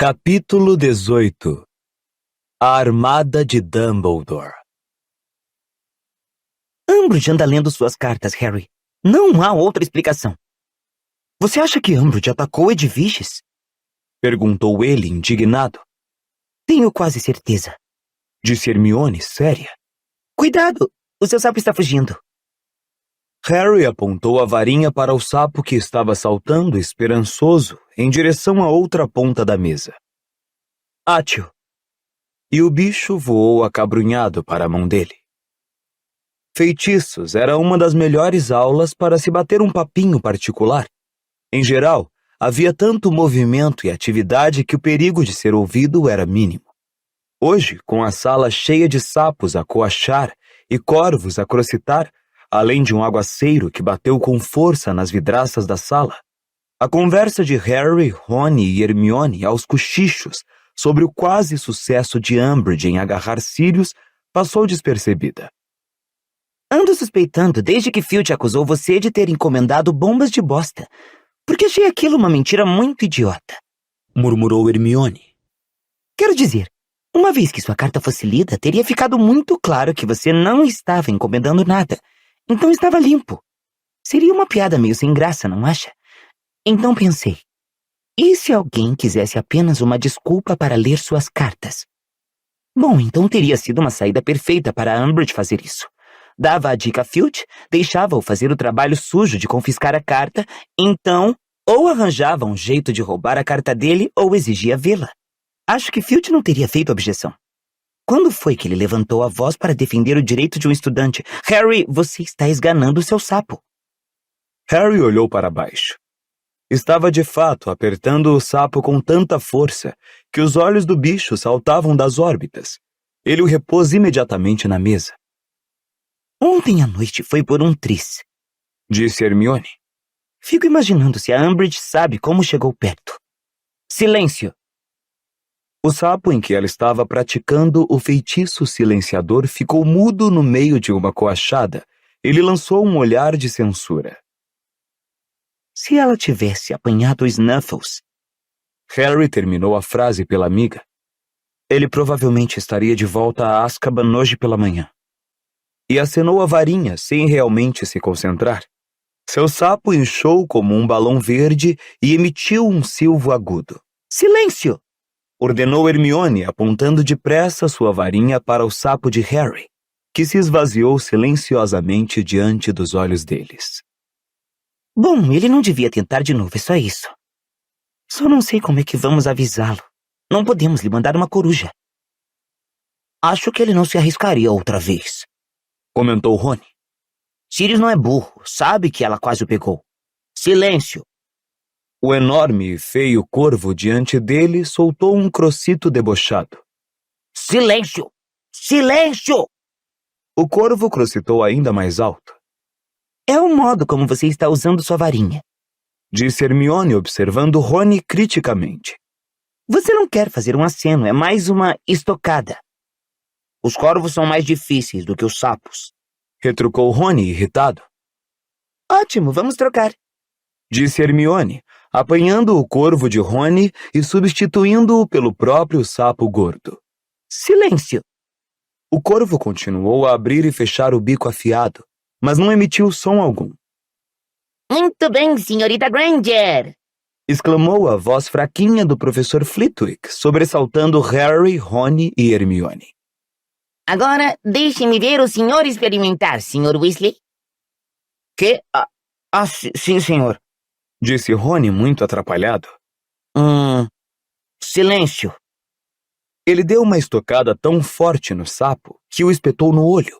Capítulo 18. A Armada de Dumbledore. Umbridge anda lendo suas cartas, Harry. Não há outra explicação. Você acha que Umbridge atacou Edviges? Perguntou ele, indignado. Tenho quase certeza. Disse Hermione, séria. Cuidado! O seu sapo está fugindo. Harry apontou a varinha para o sapo que estava saltando, esperançoso, em direção à outra ponta da mesa. Átio! E o bicho voou acabrunhado para a mão dele. Feitiços era uma das melhores aulas para se bater um papinho particular. Em geral, havia tanto movimento e atividade que o perigo de ser ouvido era mínimo. Hoje, com a sala cheia de sapos a coachar e corvos a crocitar, além de um aguaceiro que bateu com força nas vidraças da sala, a conversa de Harry, Rony e Hermione aos cochichos sobre o quase sucesso de Umbridge em agarrar Sirius passou despercebida. Ando suspeitando desde que Filch acusou você de ter encomendado bombas de bosta, porque achei aquilo uma mentira muito idiota, murmurou Hermione. Quero dizer, uma vez que sua carta fosse lida, teria ficado muito claro que você não estava encomendando nada, então estava limpo. Seria uma piada meio sem graça, não acha? Então pensei, e se alguém quisesse apenas uma desculpa para ler suas cartas? Bom, então teria sido uma saída perfeita para Umbridge fazer isso. Dava a dica a Filch, deixava-o fazer o trabalho sujo de confiscar a carta, então ou arranjava um jeito de roubar a carta dele ou exigia vê-la. Acho que Filch não teria feito objeção. Quando foi que ele levantou a voz para defender o direito de um estudante? Harry, você está esganando o seu sapo. Harry olhou para baixo. Estava de fato apertando o sapo com tanta força que os olhos do bicho saltavam das órbitas. Ele o repôs imediatamente na mesa. Ontem à noite foi por um tris, disse Hermione. Fico imaginando se a Umbridge sabe como chegou perto. Silêncio! O sapo em que ela estava praticando o feitiço silenciador ficou mudo no meio de uma coachada. Ele lançou um olhar de censura. Se ela tivesse apanhado Snuffles... Harry terminou a frase pela amiga. Ele provavelmente estaria de volta a Azkaban hoje pela manhã. E acenou a varinha sem realmente se concentrar. Seu sapo inchou como um balão verde e emitiu um silvo agudo. Silêncio! Ordenou Hermione, apontando depressa sua varinha para o sapo de Harry, que se esvaziou silenciosamente diante dos olhos deles. Bom, ele não devia tentar de novo, é só isso. Só não sei como é que vamos avisá-lo. Não podemos lhe mandar uma coruja. Acho que ele não se arriscaria outra vez, comentou Rony. Sirius não é burro, sabe que ela quase o pegou. Silêncio! O enorme e feio corvo diante dele soltou um crocito debochado. Silêncio! Silêncio! O corvo crocitou ainda mais alto. É o modo como você está usando sua varinha, disse Hermione, observando Rony criticamente. Você não quer fazer um aceno, é mais uma estocada. Os corvos são mais difíceis do que os sapos, retrucou Rony, irritado. Ótimo, vamos trocar, disse Hermione, apanhando o corvo de Rony e substituindo-o pelo próprio sapo gordo. Silêncio! O corvo continuou a abrir e fechar o bico afiado, mas não emitiu som algum. Muito bem, senhorita Granger! Exclamou a voz fraquinha do professor Flitwick, sobressaltando Harry, Rony e Hermione. Agora, deixe-me ver o senhor experimentar, senhor Weasley. Que? Sim, senhor, disse Rony muito atrapalhado. Silêncio. Ele deu uma estocada tão forte no sapo que o espetou no olho.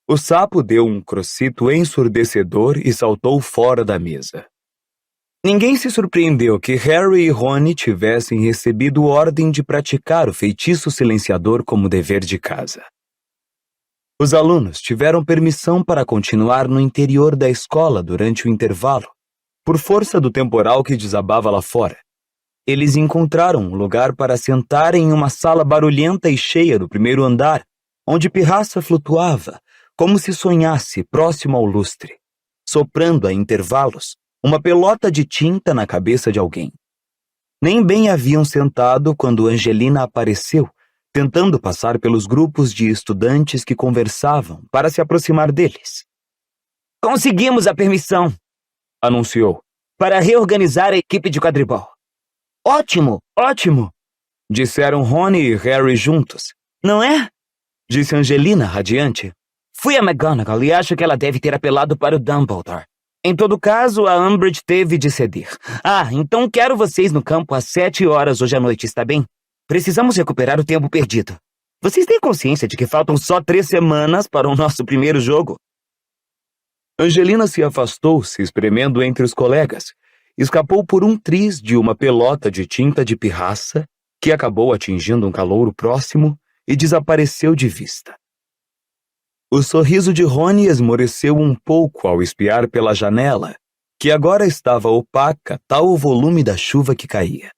O sapo deu um crocito ensurdecedor e saltou fora da mesa. Ninguém se surpreendeu que Harry e Rony tivessem recebido ordem de praticar o feitiço silenciador como dever de casa. Os alunos tiveram permissão para continuar no interior da escola durante o intervalo, por força do temporal que desabava lá fora. Eles encontraram um lugar para sentar em uma sala barulhenta e cheia do primeiro andar, onde Pirraça flutuava, como se sonhasse próximo ao lustre, soprando a intervalos uma pelota de tinta na cabeça de alguém. Nem bem haviam sentado quando Angelina apareceu, tentando passar pelos grupos de estudantes que conversavam para se aproximar deles. Conseguimos a permissão, Anunciou. para reorganizar a equipe de quadribol. Ótimo! Ótimo! Disseram Rony e Harry juntos. Não é? Disse Angelina, radiante. Fui a McGonagall e acho que ela deve ter apelado para o Dumbledore. Em todo caso, a Umbridge teve de ceder. Então quero vocês no campo às 7 horas hoje à noite, está bem? Precisamos recuperar o tempo perdido. Vocês têm consciência de que faltam só 3 semanas para o nosso primeiro jogo? Angelina se afastou, se espremendo entre os colegas. Escapou por um triz de uma pelota de tinta de pirraça, que acabou atingindo um calouro próximo e desapareceu de vista. O sorriso de Rony esmoreceu um pouco ao espiar pela janela, que agora estava opaca, tal o volume da chuva que caía.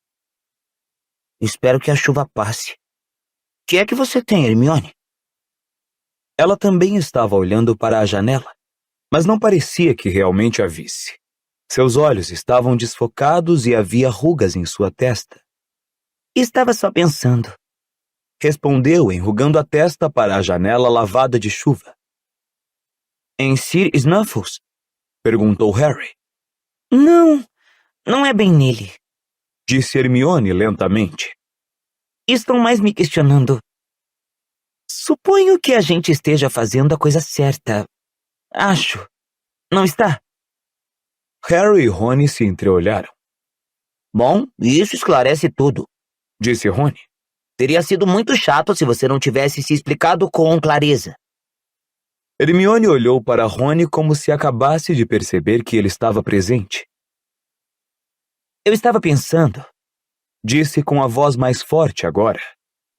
Espero que a chuva passe. O que é que você tem, Hermione? Ela também estava olhando para a janela, mas não parecia que realmente a visse. Seus olhos estavam desfocados e havia rugas em sua testa. Estava só pensando. Respondeu, enrugando a testa para a janela lavada de chuva. Em Sir Snuffles? Perguntou Harry. Não é bem nele. Disse Hermione lentamente. Estão mais me questionando. Suponho que a gente esteja fazendo a coisa certa. Acho. Não está? Harry e Rony se entreolharam. Bom, isso esclarece tudo. Disse Rony. Teria sido muito chato se você não tivesse se explicado com clareza. Hermione olhou para Rony como se acabasse de perceber que ele estava presente. Eu estava pensando, Disse com a voz mais forte agora.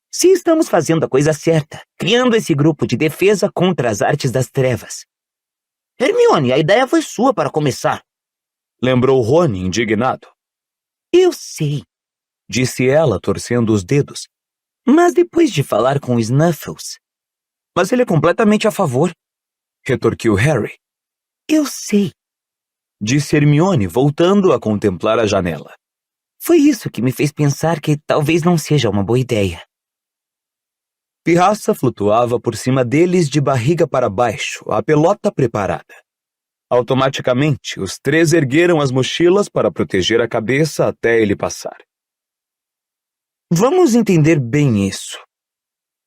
se estamos fazendo a coisa certa, criando esse grupo de defesa contra as artes das trevas. Hermione, a ideia foi sua para começar. Lembrou Rony indignado. Eu sei, Disse ela, torcendo os dedos. mas depois de falar com Snuffles... Mas ele é completamente a favor. Retorquiu Harry. Eu sei. Disse Hermione, voltando a contemplar a janela. Foi isso que me fez pensar que talvez não seja uma boa ideia. Pirraça flutuava por cima deles de barriga para baixo, a pelota preparada. Automaticamente, os 3 ergueram as mochilas para proteger a cabeça até ele passar. Vamos entender bem isso,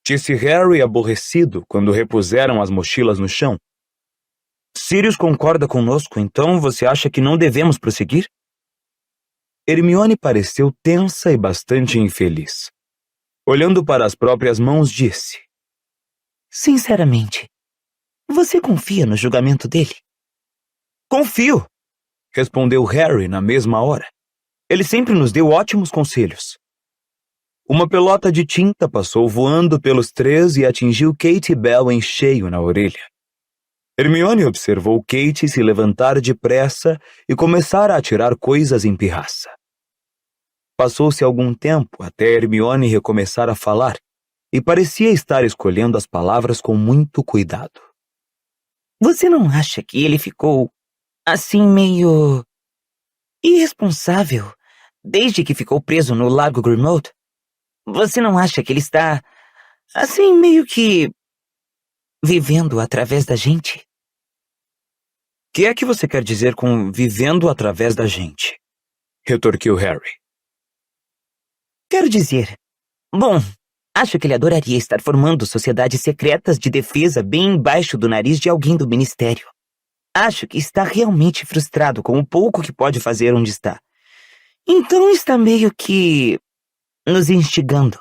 Disse Harry aborrecido quando repuseram as mochilas no chão. Sirius concorda conosco, então você acha que não devemos prosseguir? Hermione pareceu tensa e bastante infeliz. Olhando para as próprias mãos, disse. Sinceramente, você confia no julgamento dele? Confio, respondeu Harry na mesma hora. Ele sempre nos deu ótimos conselhos. Uma pelota de tinta passou voando pelos 3 e atingiu Kate Bell em cheio na orelha. Hermione observou Kate se levantar depressa e começar a atirar coisas em pirraça. Passou-se algum tempo até Hermione recomeçar a falar e parecia estar escolhendo as palavras com muito cuidado. Você não acha que ele ficou, assim, meio... irresponsável desde que ficou preso no Lago Grimmauld? Você não acha que ele está, assim, meio que... vivendo através da gente? O que é que você quer dizer com vivendo através da gente? Retorquiu Harry. Quero dizer... Bom, acho que ele adoraria estar formando sociedades secretas de defesa bem embaixo do nariz de alguém do Ministério. Acho que está realmente frustrado com o pouco que pode fazer onde está. Então está meio que... nos instigando.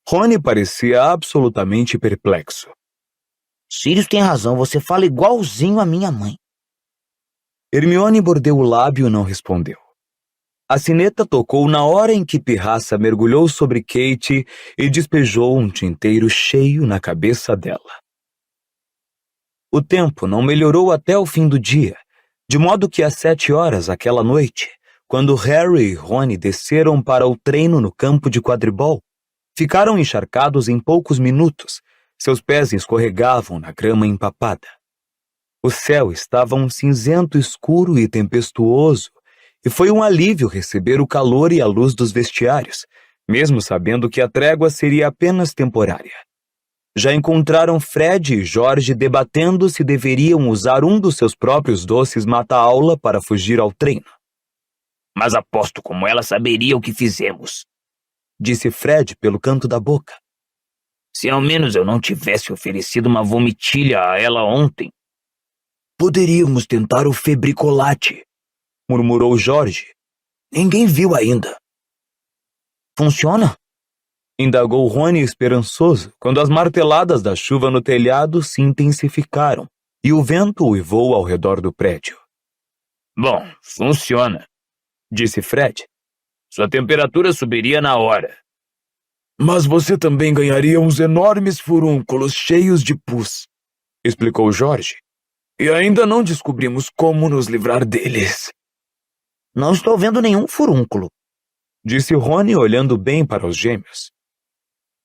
Rony parecia absolutamente perplexo. Sirius tem razão, você fala igualzinho a minha mãe. Hermione mordeu o lábio e não respondeu. A sineta tocou na hora em que Pirraça mergulhou sobre Kate e despejou um tinteiro cheio na cabeça dela. O tempo não melhorou até o fim do dia, de modo que às 7 horas aquela noite, quando Harry e Rony desceram para o treino no campo de quadribol, ficaram encharcados em poucos minutos, seus pés escorregavam na grama empapada. O céu estava um cinzento escuro e tempestuoso, e foi um alívio receber o calor e a luz dos vestiários, mesmo sabendo que a trégua seria apenas temporária. Já encontraram Fred e George debatendo se deveriam usar um dos seus próprios doces mata-aula para fugir ao treino. Mas aposto como ela saberia o que fizemos, disse Fred pelo canto da boca. Se ao menos eu não tivesse oferecido uma vomitilha a ela ontem. Poderíamos tentar o febricolate, murmurou George. Ninguém viu ainda. Funciona? Indagou Rony esperançoso quando as marteladas da chuva no telhado se intensificaram e o vento uivou ao redor do prédio. Bom, funciona, disse Fred. Sua temperatura subiria na hora. Mas você também ganharia uns enormes furúnculos cheios de pus, explicou George. E ainda não descobrimos como nos livrar deles. Não estou vendo nenhum furúnculo, disse Rony olhando bem para os gêmeos.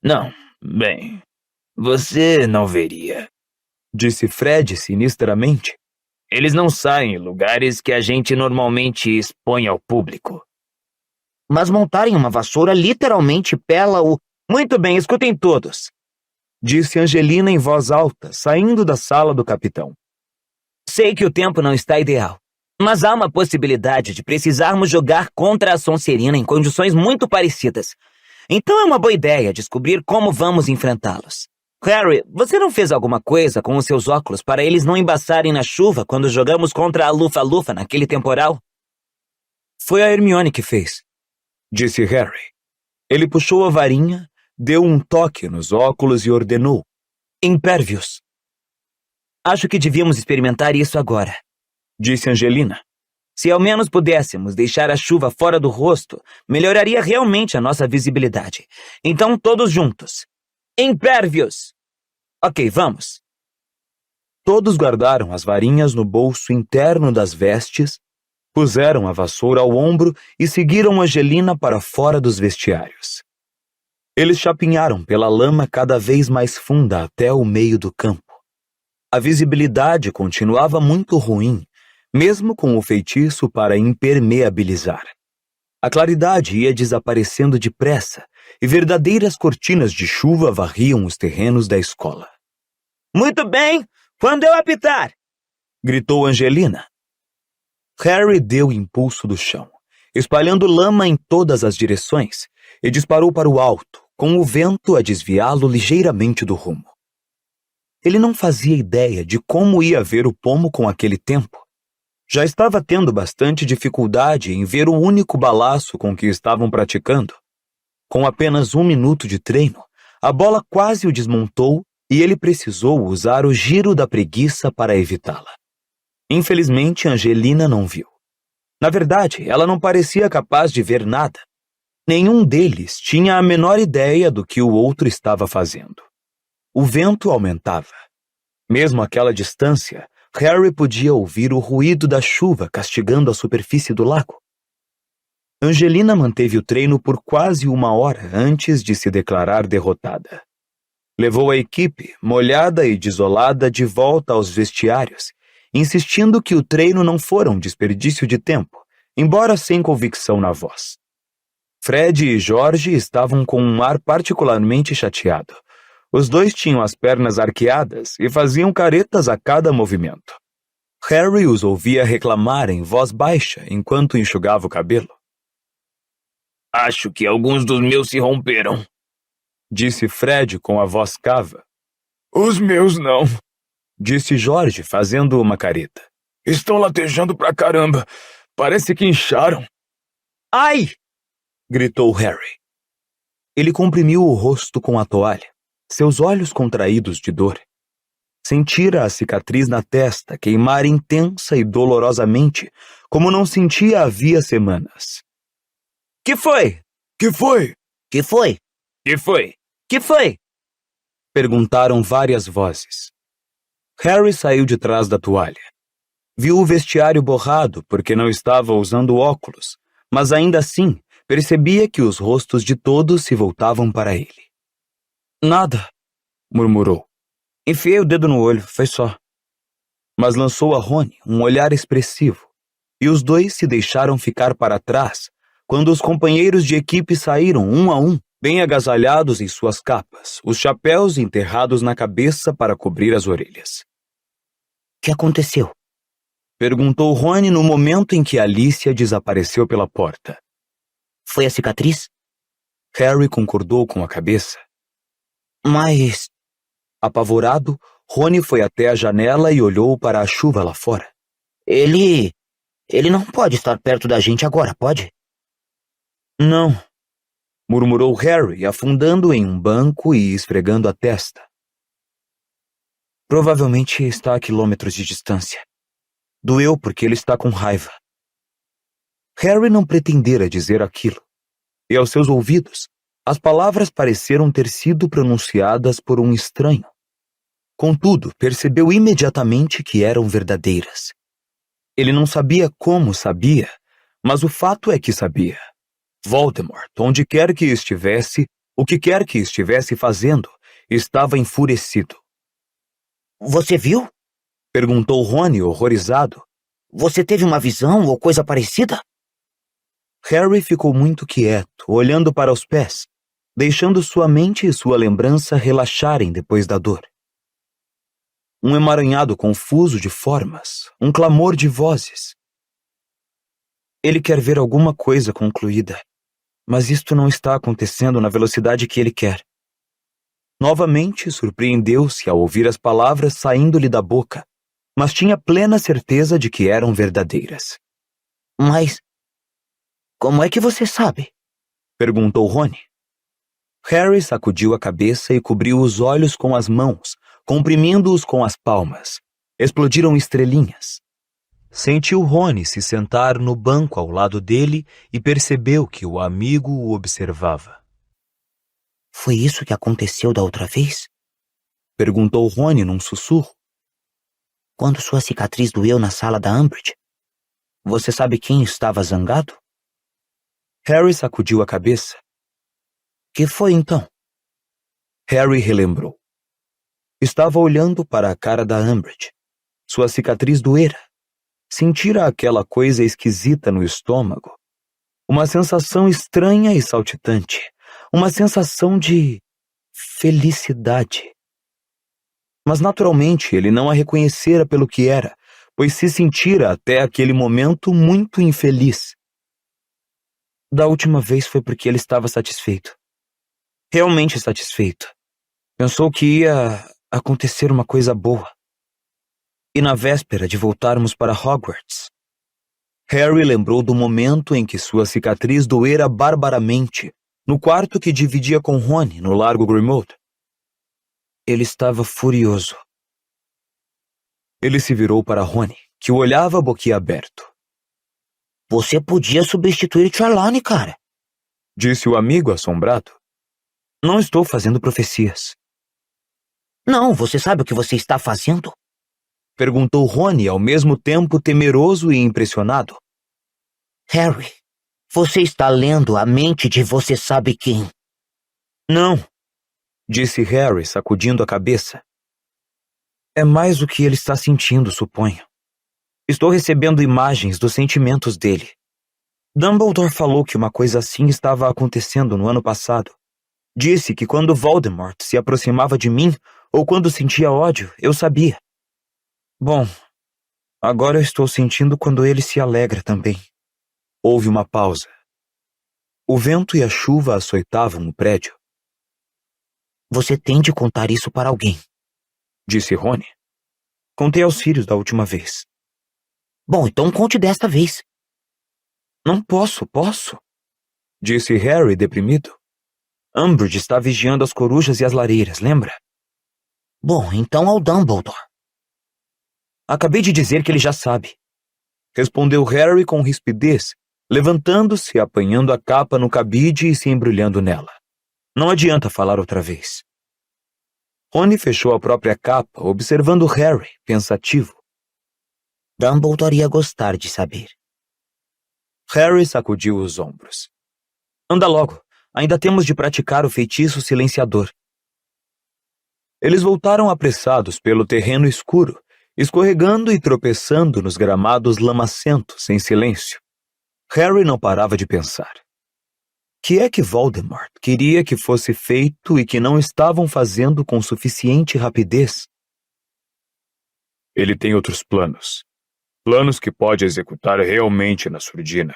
Não, bem, você não veria, disse Fred sinistramente. Eles não saem em lugares que a gente normalmente expõe ao público. Mas montarem uma vassoura literalmente pela o... Muito bem, escutem todos, disse Angelina em voz alta, saindo da sala do capitão. Sei que o tempo não está ideal, mas há uma possibilidade de precisarmos jogar contra a Sonserina em condições muito parecidas. Então é uma boa ideia descobrir como vamos enfrentá-los. Harry, você não fez alguma coisa com os seus óculos para eles não embaçarem na chuva quando jogamos contra a Lufa-Lufa naquele temporal? Foi a Hermione que fez, disse Harry. Ele puxou a varinha, deu um toque nos óculos e ordenou. Impérvios. Acho que devíamos experimentar isso agora, disse Angelina. Se ao menos pudéssemos deixar a chuva fora do rosto, melhoraria realmente a nossa visibilidade. Então todos juntos. Impérvios! Ok, vamos. Todos guardaram as varinhas no bolso interno das vestes, puseram a vassoura ao ombro e seguiram Angelina para fora dos vestiários. Eles chapinharam pela lama cada vez mais funda até o meio do campo. A visibilidade continuava muito ruim, mesmo com o feitiço para impermeabilizar. A claridade ia desaparecendo depressa e verdadeiras cortinas de chuva varriam os terrenos da escola. Muito bem, quando eu apitar! Gritou Angelina. Harry deu impulso do chão, espalhando lama em todas as direções, e disparou para o alto, com o vento a desviá-lo ligeiramente do rumo. Ele não fazia ideia de como ia ver o pomo com aquele tempo. Já estava tendo bastante dificuldade em ver o único balaço com que estavam praticando. Com apenas 1 minuto de treino, a bola quase o desmontou e ele precisou usar o giro da preguiça para evitá-la. Infelizmente, Angelina não viu. Na verdade, ela não parecia capaz de ver nada. Nenhum deles tinha a menor ideia do que o outro estava fazendo. O vento aumentava. Mesmo àquela distância, Harry podia ouvir o ruído da chuva castigando a superfície do lago. Angelina manteve o treino por quase 1 hora antes de se declarar derrotada. Levou a equipe, molhada e desolada, de volta aos vestiários, insistindo que o treino não fora um desperdício de tempo, embora sem convicção na voz. Fred e George estavam com um ar particularmente chateado. Os dois tinham as pernas arqueadas e faziam caretas a cada movimento. Harry os ouvia reclamar em voz baixa enquanto enxugava o cabelo. Acho que alguns dos meus se romperam, disse Fred com a voz cava. Os meus não, disse George fazendo uma careta. Estão latejando pra caramba. Parece que incharam. Ai! Gritou Harry. Ele comprimiu o rosto com a toalha, seus olhos contraídos de dor. Sentira a cicatriz na testa queimar intensa e dolorosamente, como não sentia havia semanas. Que foi? Que foi? Que foi? Que foi? Que foi? Perguntaram várias vozes. Harry saiu de trás da toalha. Viu o vestiário borrado porque não estava usando óculos, mas ainda assim percebia que os rostos de todos se voltavam para ele. Nada, murmurou. Enfiei o dedo no olho, foi só. Mas lançou a Rony um olhar expressivo, e os dois se deixaram ficar para trás quando os companheiros de equipe saíram um a um, bem agasalhados em suas capas, os chapéus enterrados na cabeça para cobrir as orelhas. O que aconteceu? Perguntou Rony no momento em que Alicia desapareceu pela porta. Foi a cicatriz? Harry concordou com a cabeça. Mas... Apavorado, Rony foi até a janela e olhou para a chuva lá fora. Ele não pode estar perto da gente agora, pode? Não, murmurou Harry, afundando em um banco e esfregando a testa. Provavelmente está a quilômetros de distância. Doeu porque ele está com raiva. Harry não pretendera dizer aquilo, e aos seus ouvidos, as palavras pareceram ter sido pronunciadas por um estranho. Contudo, percebeu imediatamente que eram verdadeiras. Ele não sabia como sabia, mas o fato é que sabia. Voldemort, onde quer que estivesse, o que quer que estivesse fazendo, estava enfurecido. Você viu? Perguntou Rony, horrorizado. Você teve uma visão ou coisa parecida? Harry ficou muito quieto, olhando para os pés, deixando sua mente e sua lembrança relaxarem depois da dor. Um emaranhado confuso de formas, um clamor de vozes. Ele quer ver alguma coisa concluída, mas isto não está acontecendo na velocidade que ele quer. Novamente surpreendeu-se ao ouvir as palavras saindo-lhe da boca, mas tinha plena certeza de que eram verdadeiras. Mas... como é que você sabe? Perguntou Rony. Harry sacudiu a cabeça e cobriu os olhos com as mãos, comprimindo-os com as palmas. Explodiram estrelinhas. Sentiu Rony se sentar no banco ao lado dele e percebeu que o amigo o observava. Foi isso que aconteceu da outra vez? Perguntou Rony num sussurro. Quando sua cicatriz doeu na sala da Umbridge? Você sabe quem estava zangado? Harry sacudiu a cabeça. Que foi então? Harry relembrou. Estava olhando para a cara da Umbridge. Sua cicatriz doera. Sentira aquela coisa esquisita no estômago. Uma sensação estranha e saltitante. Uma sensação de felicidade. Mas naturalmente ele não a reconhecera pelo que era, pois se sentira até aquele momento muito infeliz. Da última vez foi porque ele estava satisfeito. Realmente satisfeito. Pensou que ia acontecer uma coisa boa. E na véspera de voltarmos para Hogwarts, Harry lembrou do momento em que sua cicatriz doera barbaramente no quarto que dividia com Rony no Largo Grimmauld. Ele estava furioso. Ele se virou para Rony, que o olhava boquiaberto. Você podia substituir Trelawney, cara. Disse o amigo assombrado. Não estou fazendo profecias. Não, você sabe o que você está fazendo? Perguntou Rony ao mesmo tempo temeroso e impressionado. Harry, você está lendo a mente de você sabe quem. Não, disse Harry, sacudindo a cabeça. É mais o que ele está sentindo, suponho. Estou recebendo imagens dos sentimentos dele. Dumbledore falou que uma coisa assim estava acontecendo no ano passado. Disse que quando Voldemort se aproximava de mim, ou quando sentia ódio, eu sabia. Bom, agora eu estou sentindo quando ele se alegra também. Houve uma pausa. O vento e a chuva açoitavam o prédio. Você tem de contar isso para alguém, disse Rony. Contei aos filhos da última vez. Bom, então conte desta vez. Não posso, disse Harry deprimido. Umbridge está vigiando as corujas e as lareiras, lembra? Bom, então ao Dumbledore. Acabei de dizer que ele já sabe. Respondeu Harry com rispidez, levantando-se, apanhando a capa no cabide e se embrulhando nela. Não adianta falar outra vez. Rony fechou a própria capa, observando Harry, pensativo. Dumbledore ia gostar de saber. Harry sacudiu os ombros. Anda logo, ainda temos de praticar o feitiço silenciador. Eles voltaram apressados pelo terreno escuro escorregando e tropeçando nos gramados lamacentos em silêncio. Harry não parava de pensar. Que é que Voldemort queria que fosse feito e que não estavam fazendo com suficiente rapidez? Ele tem outros planos. Planos que pode executar realmente na surdina.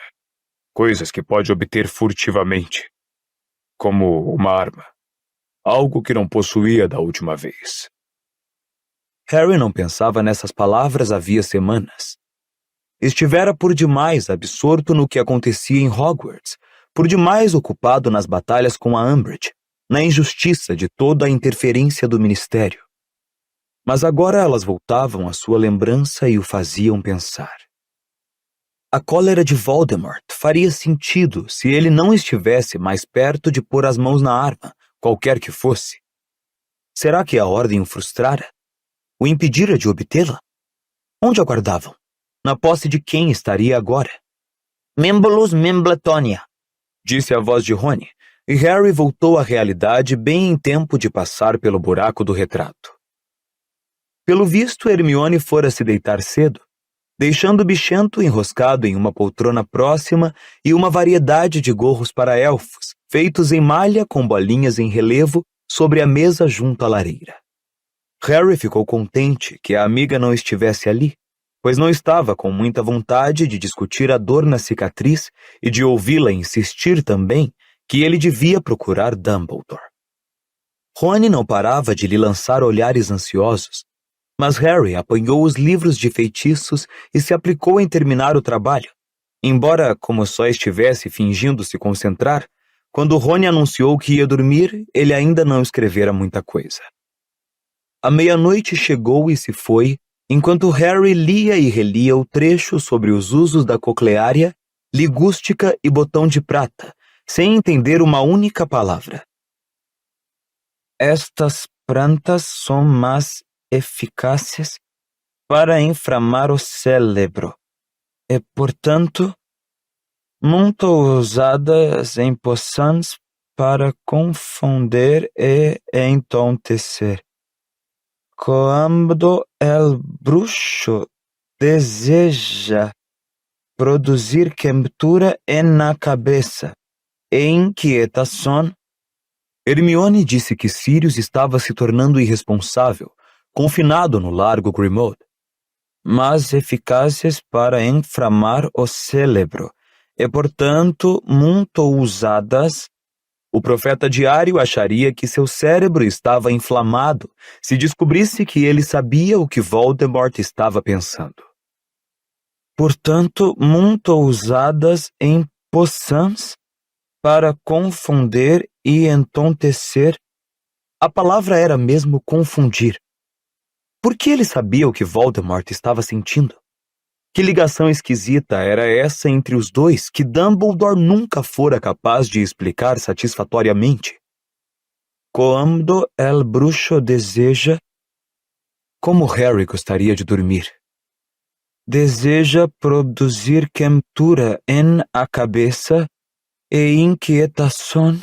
Coisas que pode obter furtivamente. Como uma arma. Algo que não possuía da última vez. Harry não pensava nessas palavras havia semanas. Estivera por demais absorto no que acontecia em Hogwarts, por demais ocupado nas batalhas com a Umbridge, na injustiça de toda a interferência do Ministério. Mas agora elas voltavam à sua lembrança e o faziam pensar. A cólera de Voldemort faria sentido se ele não estivesse mais perto de pôr as mãos na arma, qualquer que fosse. Será que a Ordem o frustrara? O impedira de obtê-la? Onde aguardavam? Na posse de quem estaria agora? Membulus Membletonia, disse a voz de Rony, e Harry voltou à realidade bem em tempo de passar pelo buraco do retrato. Pelo visto, Hermione fora se deitar cedo, deixando o bichento enroscado em uma poltrona próxima e uma variedade de gorros para elfos, feitos em malha com bolinhas em relevo sobre a mesa junto à lareira. Harry ficou contente que a amiga não estivesse ali, pois não estava com muita vontade de discutir a dor na cicatriz e de ouvi-la insistir também que ele devia procurar Dumbledore. Rony não parava de lhe lançar olhares ansiosos, mas Harry apanhou os livros de feitiços e se aplicou em terminar o trabalho, embora como só estivesse fingindo se concentrar, quando Rony anunciou que ia dormir, ele ainda não escrevera muita coisa. A meia-noite chegou e se foi, enquanto Harry lia e relia o trecho sobre os usos da cocleária, ligústica e botão de prata, sem entender uma única palavra. Estas plantas são mais eficazes para inflamar o cérebro e, portanto, muito usadas em poções para confundir e entontecer. Quando el bruxo deseja produzir quentura na cabeça e inquietação, Hermione disse que Sirius estava se tornando irresponsável, confinado no Largo Grimmauld, mas eficazes para inflamar o cérebro e, portanto, muito usadas. O profeta diário acharia que seu cérebro estava inflamado se descobrisse que ele sabia o que Voldemort estava pensando. Portanto, muito usadas em poções para confundir e entontecer. A palavra era mesmo confundir. Por que ele sabia o que Voldemort estava sentindo? Que ligação esquisita era essa entre os dois que Dumbledore nunca fora capaz de explicar satisfatoriamente? Quando el bruxo deseja... Como Harry gostaria de dormir. Deseja produzir quentura na cabeça e inquietação.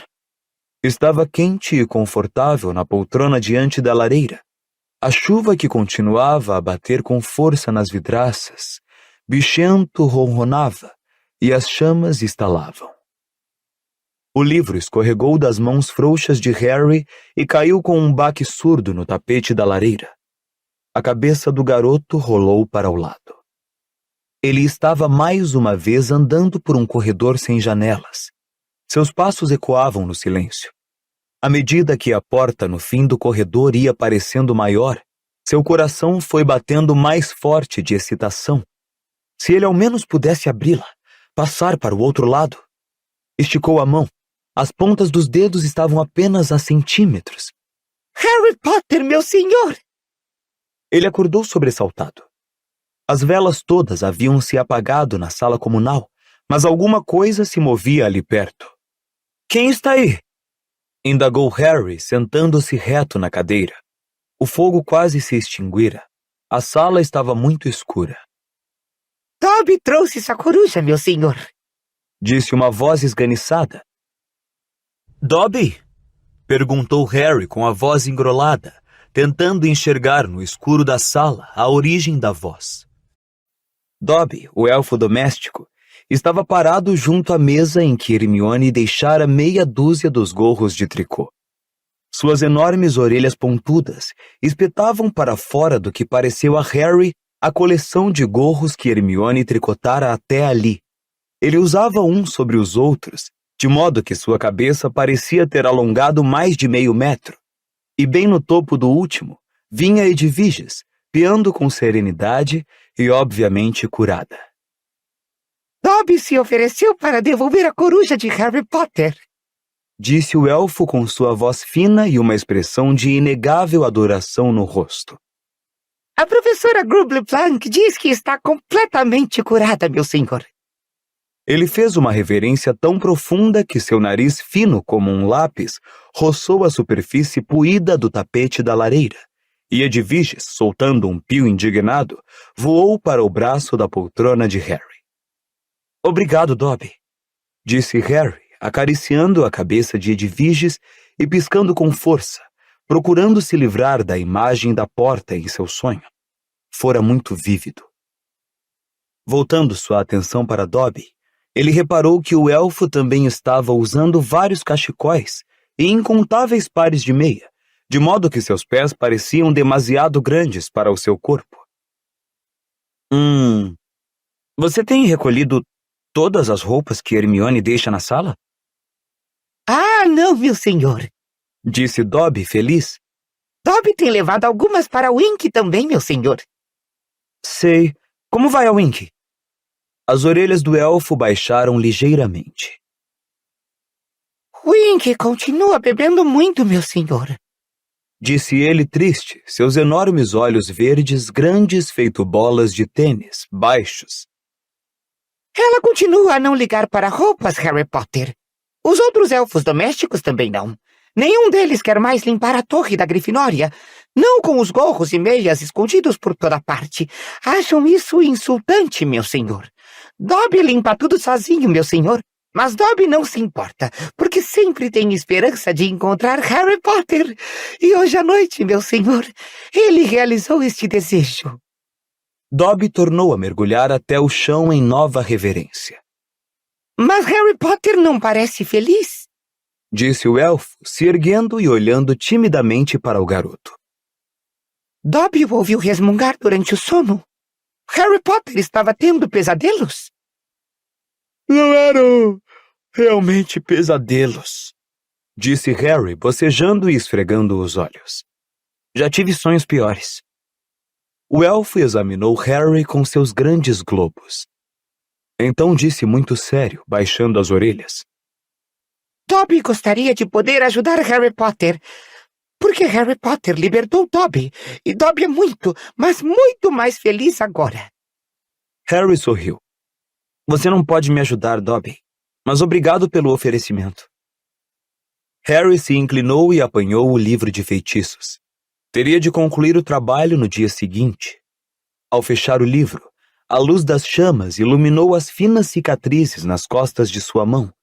Estava quente e confortável na poltrona diante da lareira. A chuva que continuava a bater com força nas vidraças, bichento ronronava e as chamas estalavam. O livro escorregou das mãos frouxas de Harry e caiu com um baque surdo no tapete da lareira. A cabeça do garoto rolou para o lado. Ele estava mais uma vez andando por um corredor sem janelas. Seus passos ecoavam no silêncio. À medida que a porta no fim do corredor ia parecendo maior, seu coração foi batendo mais forte de excitação. Se ele ao menos pudesse abri-la, passar para o outro lado. Esticou a mão. As pontas dos dedos estavam apenas a centímetros. Harry Potter, meu senhor! Ele acordou sobressaltado. As velas todas haviam se apagado na sala comunal, mas alguma coisa se movia ali perto. Quem está aí? Indagou Harry, sentando-se reto na cadeira. O fogo quase se extinguira. A sala estava muito escura. Dobby trouxe sua coruja, meu senhor, disse uma voz esganiçada. Dobby? Perguntou Harry com a voz engrolada, tentando enxergar no escuro da sala a origem da voz. Dobby, o elfo doméstico, estava parado junto à mesa em que Hermione deixara meia dúzia dos gorros de tricô. Suas enormes orelhas pontudas espetavam para fora do que pareceu a Harry a coleção de gorros que Hermione tricotara até ali. Ele usava um sobre os outros, de modo que sua cabeça parecia ter alongado mais de meio metro. E bem no topo do último, vinha Edviges, piando com serenidade e obviamente curada. Dobby se ofereceu para devolver a coruja de Harry Potter, disse o elfo com sua voz fina e uma expressão de inegável adoração no rosto. A professora Grubble-Plank diz que está completamente curada, meu senhor. Ele fez uma reverência tão profunda que seu nariz fino como um lápis roçou a superfície poída do tapete da lareira, e Edviges, soltando um pio indignado, voou para o braço da poltrona de Harry. Obrigado, Dobby, disse Harry, acariciando a cabeça de Edviges e piscando com força, procurando se livrar da imagem da porta em seu sonho. Fora muito vívido. Voltando sua atenção para Dobby, ele reparou que o elfo também estava usando vários cachecóis e incontáveis pares de meia, de modo que seus pés pareciam demasiado grandes para o seu corpo. Você tem recolhido todas as roupas que Hermione deixa na sala? Ah, não, meu senhor, disse Dobby feliz. Dobby tem levado algumas para Wink também, meu senhor. Sei. Como vai a Wink? As orelhas do elfo baixaram ligeiramente. Wink continua bebendo muito, meu senhor, disse ele triste, seus enormes olhos verdes grandes feito bolas de tênis, baixos. Ela continua a não ligar para roupas, Harry Potter. Os outros elfos domésticos também não. Nenhum deles quer mais limpar a torre da Grifinória. Não com os gorros e meias escondidos por toda parte. Acham isso insultante, meu senhor. Dobby limpa tudo sozinho, meu senhor. Mas Dobby não se importa, porque sempre tem esperança de encontrar Harry Potter. E hoje à noite, meu senhor, ele realizou este desejo. Dobby tornou a mergulhar até o chão em nova reverência. Mas Harry Potter não parece feliz, disse o elfo, se erguendo e olhando timidamente para o garoto. Dobby o ouviu resmungar durante o sono. Harry Potter estava tendo pesadelos? Não eram realmente pesadelos, disse Harry, bocejando e esfregando os olhos. Já tive sonhos piores. O elfo examinou Harry com seus grandes globos. Então disse muito sério, baixando as orelhas. Dobby gostaria de poder ajudar Harry Potter, porque Harry Potter libertou Dobby, e Dobby é muito, mas muito mais feliz agora. Harry sorriu. Você não pode me ajudar, Dobby, mas obrigado pelo oferecimento. Harry se inclinou e apanhou o livro de feitiços. Teria de concluir o trabalho no dia seguinte. Ao fechar o livro, a luz das chamas iluminou as finas cicatrizes nas costas de sua mão,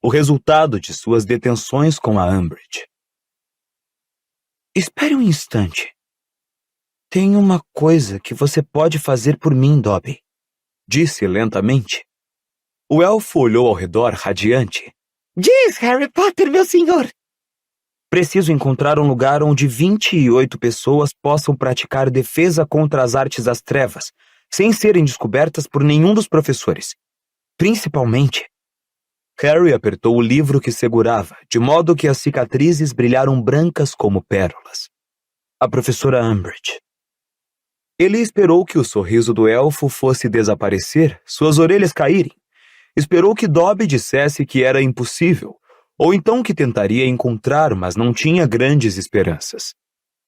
o resultado de suas detenções com a Umbridge. Espere um instante. Tem uma coisa que você pode fazer por mim, Dobby, disse lentamente. O elfo olhou ao redor radiante. Diz, Harry Potter, meu senhor. Preciso encontrar um lugar onde 28 pessoas possam praticar defesa contra as artes das trevas, sem serem descobertas por nenhum dos professores. Principalmente... Harry apertou o livro que segurava, de modo que as cicatrizes brilharam brancas como pérolas. A professora Umbridge. Ele esperou que o sorriso do elfo fosse desaparecer, suas orelhas caírem. Esperou que Dobby dissesse que era impossível, ou então que tentaria encontrar, mas não tinha grandes esperanças.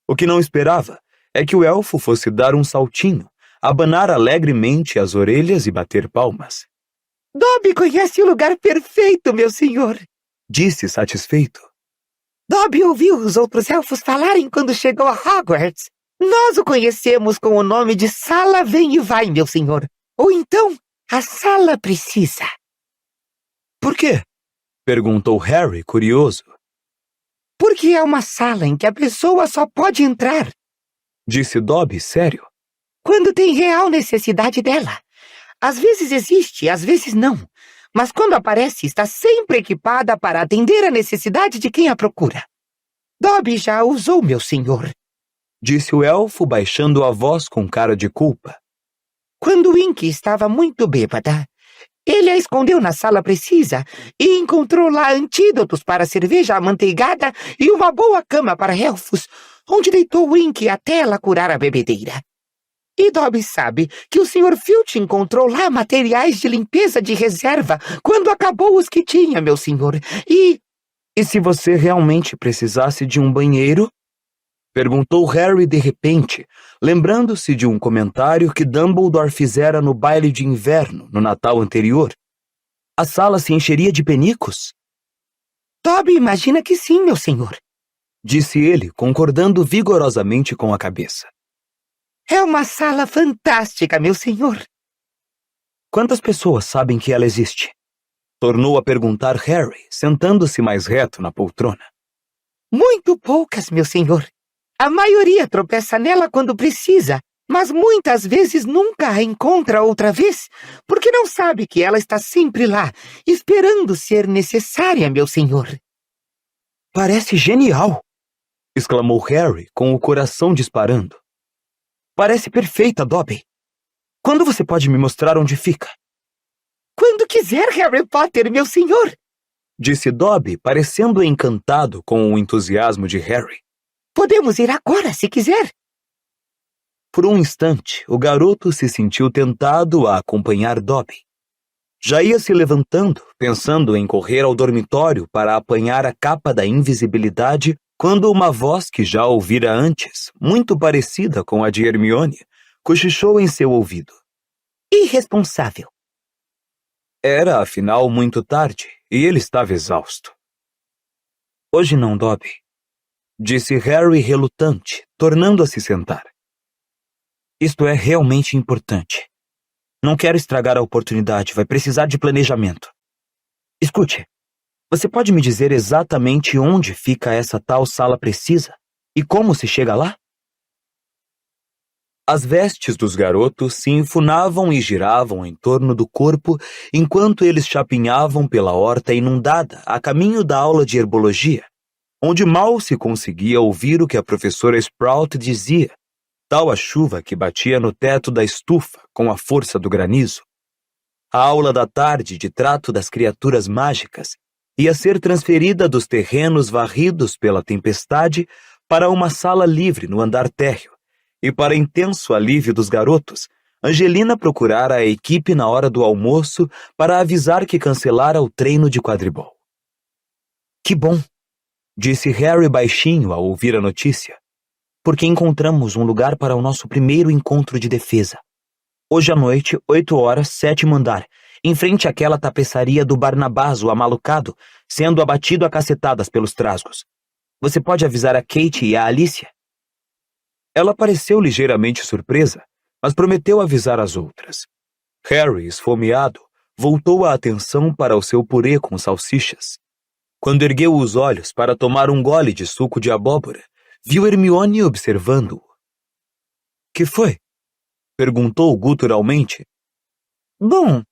O que não esperava é que o elfo fosse dar um saltinho, abanar alegremente as orelhas e bater palmas. Dobby conhece o lugar perfeito, meu senhor, disse satisfeito. Dobby ouviu os outros elfos falarem quando chegou a Hogwarts. Nós o conhecemos com o nome de Sala Vem e Vai, meu senhor. Ou então, a Sala Precisa. Por quê? Perguntou Harry, curioso. Porque é uma sala em que a pessoa só pode entrar Disse Dobby sério. quando tem real necessidade dela. Às vezes existe, às vezes não. Mas quando aparece, está sempre equipada para atender a necessidade de quem a procura. Dobby já a usou, meu senhor. Disse o elfo, baixando a voz com cara de culpa. Quando Winky estava muito bêbada, ele a escondeu na sala precisa e encontrou lá antídotos para cerveja amanteigada e uma boa cama para elfos, onde deitou Winky até ela curar a bebedeira. E Dobby sabe que o Sr. Filch encontrou lá materiais de limpeza de reserva quando acabou os que tinha, meu senhor. E se você realmente precisasse de um banheiro? Perguntou Harry de repente, lembrando-se de um comentário que Dumbledore fizera no baile de inverno, no Natal anterior. A sala se encheria de penicos? Dobby imagina que sim, meu senhor. Disse ele, concordando vigorosamente com a cabeça. É uma sala fantástica, meu senhor. Quantas pessoas sabem que ela existe? Tornou a perguntar Harry, sentando-se mais reto na poltrona. Muito poucas, meu senhor. A maioria tropeça nela quando precisa, mas muitas vezes nunca a encontra outra vez, porque não sabe que ela está sempre lá, esperando ser necessária, meu senhor. Parece genial! Exclamou Harry, com o coração disparando. Parece perfeita, Dobby. Quando você pode me mostrar onde fica? Quando quiser, Harry Potter, meu senhor. Disse Dobby, parecendo encantado com o entusiasmo de Harry. Podemos ir agora, se quiser. Por um instante, o garoto se sentiu tentado a acompanhar Dobby. Já ia se levantando, pensando em correr ao dormitório para apanhar a capa da invisibilidade, quando uma voz que já ouvira antes, muito parecida com a de Hermione, cochichou em seu ouvido. Irresponsável. Era, afinal, muito tarde, e ele estava exausto. Hoje não, Dobby, disse Harry relutante, tornando a se sentar. Isto é realmente importante. Não quero estragar a oportunidade, vai precisar de planejamento. Escute, você pode me dizer exatamente onde fica essa tal sala precisa e como se chega lá? As vestes dos garotos se enfunavam e giravam em torno do corpo enquanto eles chapinhavam pela horta inundada a caminho da aula de herbologia, onde mal se conseguia ouvir o que a professora Sprout dizia, tal a chuva que batia no teto da estufa com a força do granizo. A aula da tarde de trato das criaturas mágicas ia ser transferida dos terrenos varridos pela tempestade para uma sala livre no andar térreo, e para intenso alívio dos garotos, Angelina procurara a equipe na hora do almoço para avisar que cancelara o treino de quadribol. Que bom, disse Harry baixinho ao ouvir a notícia, porque encontramos um lugar para o nosso primeiro encontro de defesa. Hoje à noite, 8 horas, 7º andar, em frente àquela tapeçaria do Barnabás, o amalucado, sendo abatido a cacetadas pelos trasgos. Você pode avisar a Kate e a Alicia? Ela pareceu ligeiramente surpresa, mas prometeu avisar as outras. Harry, esfomeado, voltou a atenção para o seu purê com salsichas. Quando ergueu os olhos para tomar um gole de suco de abóbora, viu Hermione observando-o. Que foi? Perguntou guturalmente. Bom,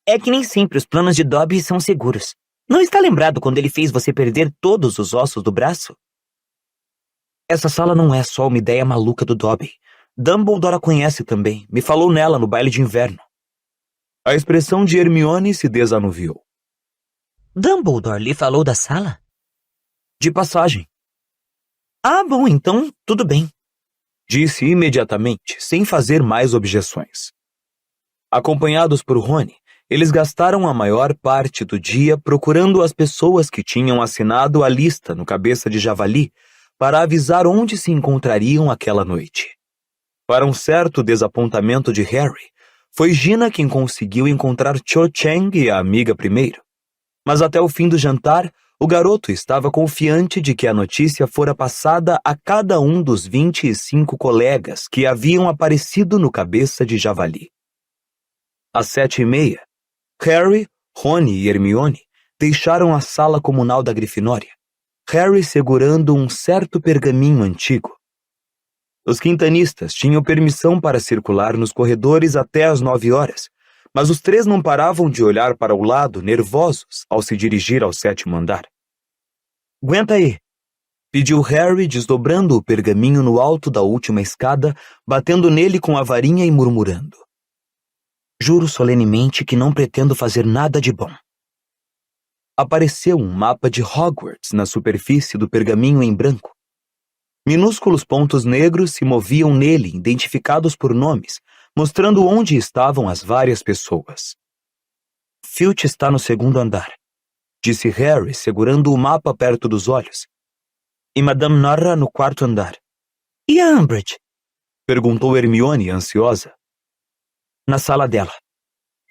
é que nem sempre os planos de Dobby são seguros. Não está lembrado quando ele fez você perder todos os ossos do braço? Essa sala não é só uma ideia maluca do Dobby. Dumbledore a conhece também. Me falou nela no baile de inverno. A expressão de Hermione se desanuviou. Dumbledore lhe falou da sala? De passagem. Ah, bom, então tudo bem. Disse imediatamente, sem fazer mais objeções. Acompanhados por Rony, eles gastaram a maior parte do dia procurando as pessoas que tinham assinado a lista no Cabeça de Javali para avisar onde se encontrariam aquela noite. Para um certo desapontamento de Harry, foi Gina quem conseguiu encontrar Cho Chang e a amiga primeiro. Mas até o fim do jantar, o garoto estava confiante de que a notícia fora passada a cada um dos 25 colegas que haviam aparecido no Cabeça de Javali. Às 7h30, Harry, Rony e Hermione deixaram a sala comunal da Grifinória. Harry segurando um certo pergaminho antigo. Os quintanistas tinham permissão para circular nos corredores até às 9 horas, mas os três não paravam de olhar para o lado, nervosos, ao se dirigir ao 7º andar. "Aguenta aí", pediu Harry, desdobrando o pergaminho no alto da última escada, batendo nele com a varinha e murmurando: "Juro solenemente que não pretendo fazer nada de bom." Apareceu um mapa de Hogwarts na superfície do pergaminho em branco. Minúsculos pontos negros se moviam nele, identificados por nomes, mostrando onde estavam as várias pessoas. "Filch está no 2º andar", disse Harry, segurando o mapa perto dos olhos. "E Madame Norra no 4º andar." "E a Umbridge?" perguntou Hermione, ansiosa. "Na sala dela",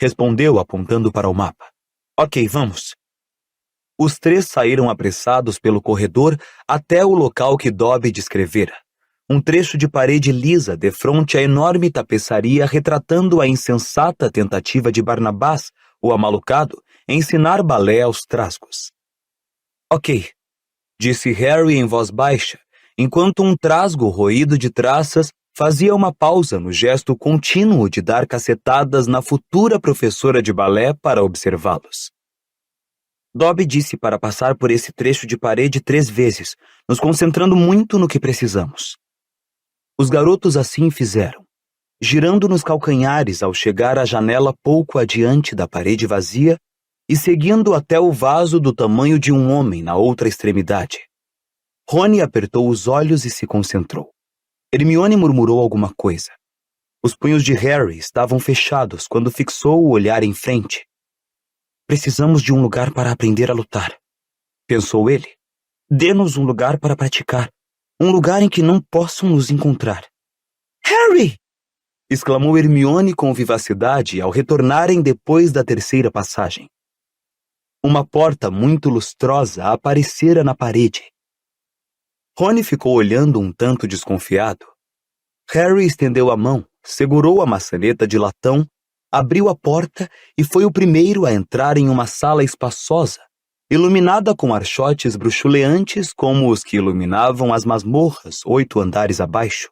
respondeu, apontando para o mapa. "Ok, vamos." Os três saíram apressados pelo corredor até o local que Dobby descrevera. Um trecho de parede lisa defronte à enorme tapeçaria retratando a insensata tentativa de Barnabás, o amalucado, em ensinar balé aos trasgos. "Ok", disse Harry em voz baixa, enquanto um trasgo roído de traças fazia uma pausa no gesto contínuo de dar cacetadas na futura professora de balé para observá-los. "Dobby disse para passar por esse trecho de parede 3 vezes, nos concentrando muito no que precisamos." Os garotos assim fizeram, girando nos calcanhares ao chegar à janela pouco adiante da parede vazia e seguindo até o vaso do tamanho de um homem na outra extremidade. Rony apertou os olhos e se concentrou. Hermione murmurou alguma coisa. Os punhos de Harry estavam fechados quando fixou o olhar em frente. "Precisamos de um lugar para aprender a lutar", pensou ele. "Dê-nos um lugar para praticar. Um lugar em que não possam nos encontrar." "Harry!" exclamou Hermione com vivacidade ao retornarem depois da 3ª passagem. Uma porta muito lustrosa aparecera na parede. Rony ficou olhando um tanto desconfiado. Harry estendeu a mão, segurou a maçaneta de latão, abriu a porta e foi o primeiro a entrar em uma sala espaçosa, iluminada com archotes bruxuleantes como os que iluminavam as masmorras 8 andares abaixo.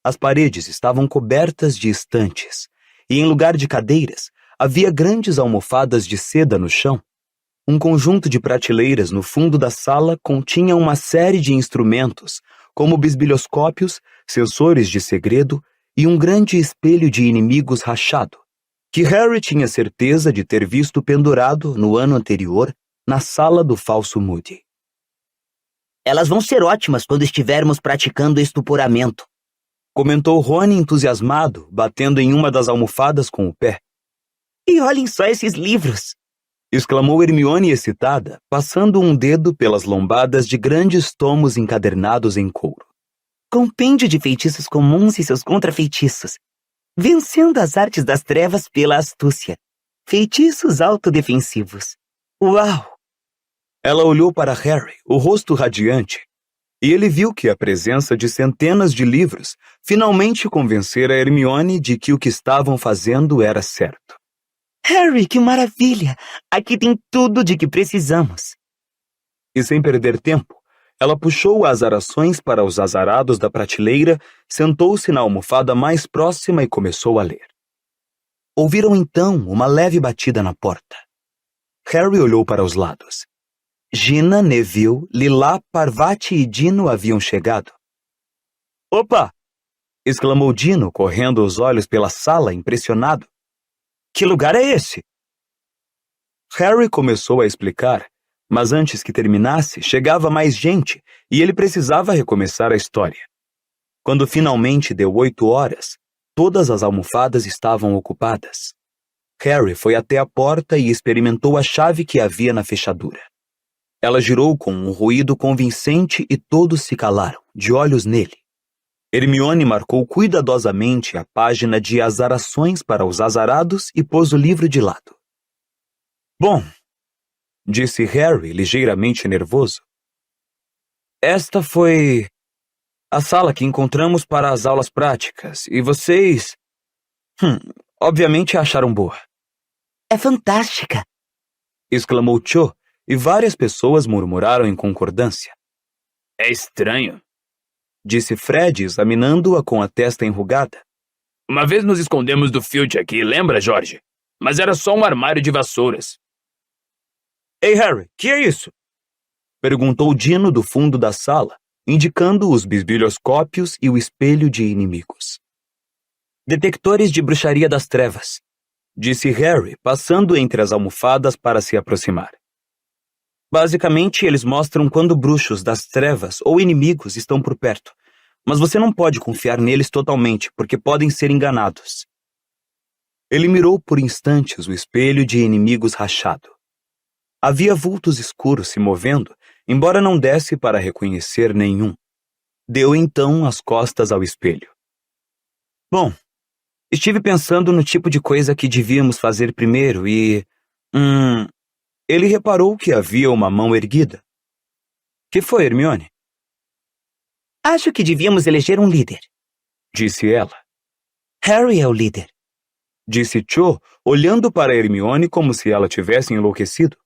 As paredes estavam cobertas de estantes, e em lugar de cadeiras, havia grandes almofadas de seda no chão. Um conjunto de prateleiras no fundo da sala continha uma série de instrumentos, como bisbilhoscópios, sensores de segredo e um grande espelho de inimigos rachado, que Harry tinha certeza de ter visto pendurado no ano anterior na sala do falso Moody. "Elas vão ser ótimas quando estivermos praticando estuporamento", comentou Rony entusiasmado, batendo em uma das almofadas com o pé. "E olhem só esses livros!" exclamou Hermione excitada, passando um dedo pelas lombadas de grandes tomos encadernados em couro. "Compêndio de feitiços comuns e seus contrafeitiços. Vencendo as artes das trevas pela astúcia. Feitiços autodefensivos. Uau!" Ela olhou para Harry, o rosto radiante, e ele viu que a presença de centenas de livros finalmente convencera Hermione de que o que estavam fazendo era certo. "Harry, que maravilha! Aqui tem tudo de que precisamos." E sem perder tempo, ela puxou as arações para os azarados da prateleira, sentou-se na almofada mais próxima e começou a ler. Ouviram então uma leve batida na porta. Harry olhou para os lados. Gina, Neville, Lilá, Parvati e Dino haviam chegado. "Opa!" exclamou Dino, correndo os olhos pela sala, impressionado. "Que lugar é esse?" Harry começou a explicar, mas antes que terminasse, chegava mais gente e ele precisava recomeçar a história. Quando finalmente deu 8 horas, todas as almofadas estavam ocupadas. Harry foi até a porta e experimentou a chave que havia na fechadura. Ela girou com um ruído convincente e todos se calaram, de olhos nele. Hermione marcou cuidadosamente a página de azarações para os azarados e pôs o livro de lado. "Bom", disse Harry, ligeiramente nervoso. "Esta foi a sala que encontramos para as aulas práticas, e vocês, obviamente a acharam boa." "É fantástica!" exclamou Cho, e várias pessoas murmuraram em concordância. É estranho, disse Fred, examinando-a com a testa enrugada. Uma vez nos escondemos do Filch aqui, lembra, Jorge? Mas era só um armário de vassouras. Ei, Harry, que é isso? Perguntou Dino do fundo da sala, indicando os bisbilhoscópios e o espelho de inimigos. Detectores de bruxaria das trevas, disse Harry, passando entre as almofadas para se aproximar. Basicamente, eles mostram quando bruxos das trevas ou inimigos estão por perto, mas você não pode confiar neles totalmente, porque podem ser enganados. Ele mirou por instantes o espelho de inimigos rachado. Havia vultos escuros se movendo, embora não desse para reconhecer nenhum. Deu então as costas ao espelho. Bom, estive pensando no tipo de coisa que devíamos fazer primeiro e... Ele reparou que havia uma mão erguida. Que foi, Hermione? Acho que devíamos eleger um líder, Disse ela. Harry é o líder. Disse Cho, olhando para Hermione como se ela tivesse enlouquecido.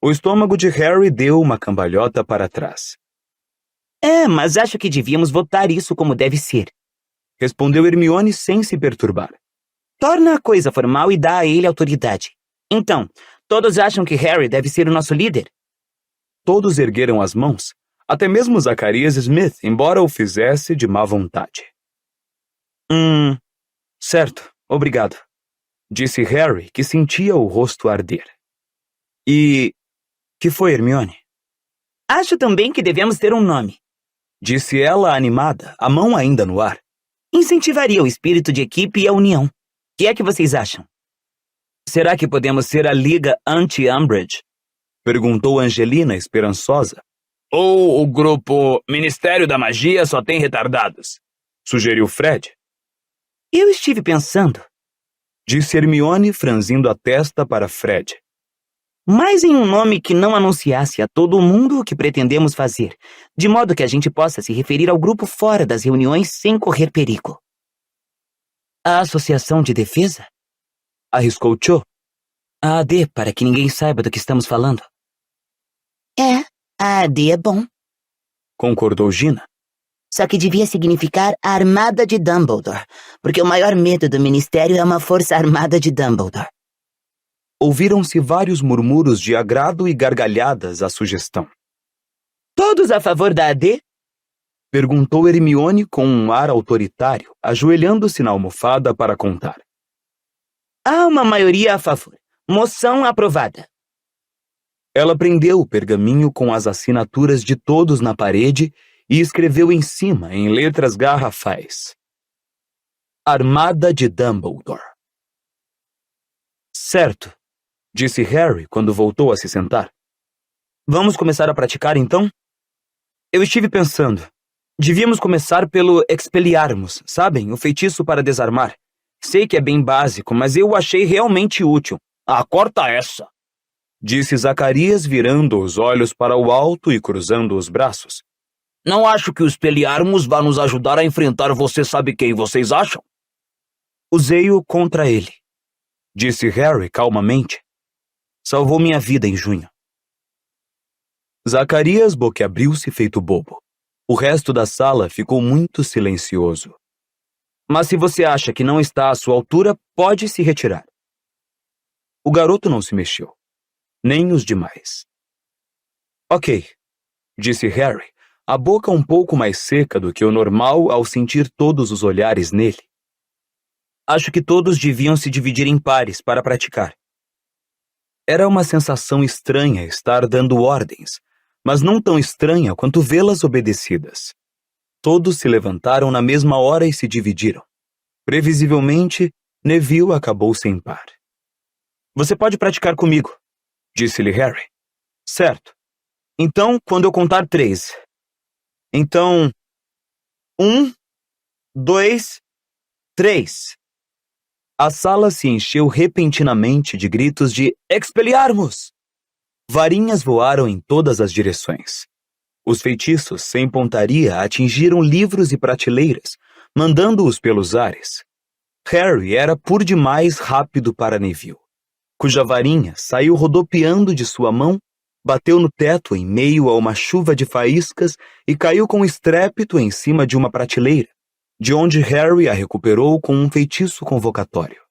O estômago de Harry deu uma cambalhota para trás. Mas acho que devíamos votar isso como deve ser. Respondeu Hermione sem se perturbar. Torna a coisa formal e dá a ele autoridade. Então, todos acham que Harry deve ser o nosso líder? Todos ergueram as mãos, até mesmo Zacarias Smith, embora o fizesse de má vontade. Certo, obrigado, disse Harry, que sentia o rosto arder. E... que foi, Hermione? Acho também que devemos ter um nome, disse ela animada, a mão ainda no ar. Incentivaria o espírito de equipe e a união. O que é que vocês acham? Será que podemos ser a Liga Anti-Umbridge? Perguntou Angelina, esperançosa. Ou o grupo Ministério da Magia só tem retardados? Sugeriu Fred. Eu estive pensando, disse Hermione, franzindo a testa para Fred. Mas em um nome que não anunciasse a todo mundo o que pretendemos fazer, de modo que a gente possa se referir ao grupo fora das reuniões sem correr perigo. A Associação de Defesa? Arriscou Cho. A AD, para que ninguém saiba do que estamos falando. A AD é bom. Concordou Gina. Só que devia significar a Armada de Dumbledore, porque o maior medo do Ministério é uma força armada de Dumbledore. Ouviram-se vários murmúrios de agrado e gargalhadas à sugestão. Todos a favor da AD? Perguntou Hermione com um ar autoritário, ajoelhando-se na almofada para contar. Há uma maioria a favor. Moção aprovada. Ela prendeu o pergaminho com as assinaturas de todos na parede e escreveu em cima, em letras garrafais. Armada de Dumbledore. Certo, disse Harry quando voltou a se sentar. Vamos começar a praticar, então? Eu estive pensando. Devíamos começar pelo Expelliarmus, sabem? O feitiço para desarmar. Sei que é bem básico, mas eu o achei realmente útil. Corta essa! Disse Zacarias, virando os olhos para o alto e cruzando os braços. Não acho que o Expelliarmus vá nos ajudar a enfrentar você sabe quem, vocês acham? Usei-o contra ele, disse Harry calmamente. Salvou minha vida em junho. Zacarias boquiabriu-se feito bobo. O resto da sala ficou muito silencioso. Mas se você acha que não está à sua altura, pode se retirar. O garoto não se mexeu. Nem os demais. Ok, disse Harry, a boca um pouco mais seca do que o normal ao sentir todos os olhares nele. Acho que todos deviam se dividir em pares para praticar. Era uma sensação estranha estar dando ordens, mas não tão estranha quanto vê-las obedecidas. Todos se levantaram na mesma hora e se dividiram. Previsivelmente, Neville acabou sem par. Você pode praticar comigo, disse-lhe Harry. Certo. Então, quando eu contar 3. Então, 1, 2, 3. A sala se encheu repentinamente de gritos de Expelliarmus! Varinhas voaram em todas as direções. Os feitiços sem pontaria atingiram livros e prateleiras, mandando-os pelos ares. Harry era por demais rápido para Neville. cuja varinha saiu rodopiando de sua mão, bateu no teto em meio a uma chuva de faíscas e caiu com estrépito em cima de uma prateleira, de onde Harry a recuperou com um feitiço convocatório.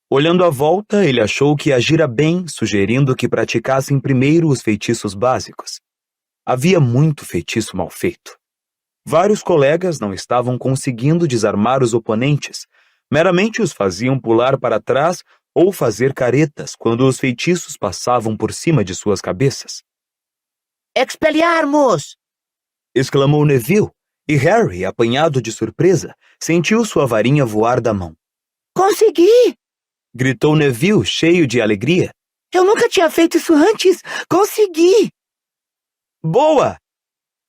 Olhando à volta, ele achou que agira bem, sugerindo que praticassem primeiro os feitiços básicos. Havia muito feitiço mal feito. Vários colegas não estavam conseguindo desarmar os oponentes, meramente os faziam pular para trás ou fazer caretas quando os feitiços passavam por cima de suas cabeças. Expelliarmus! Exclamou Neville, e Harry, apanhado de surpresa, sentiu sua varinha voar da mão. Consegui! Gritou Neville, cheio de alegria. Eu nunca tinha feito isso antes! Consegui! Boa!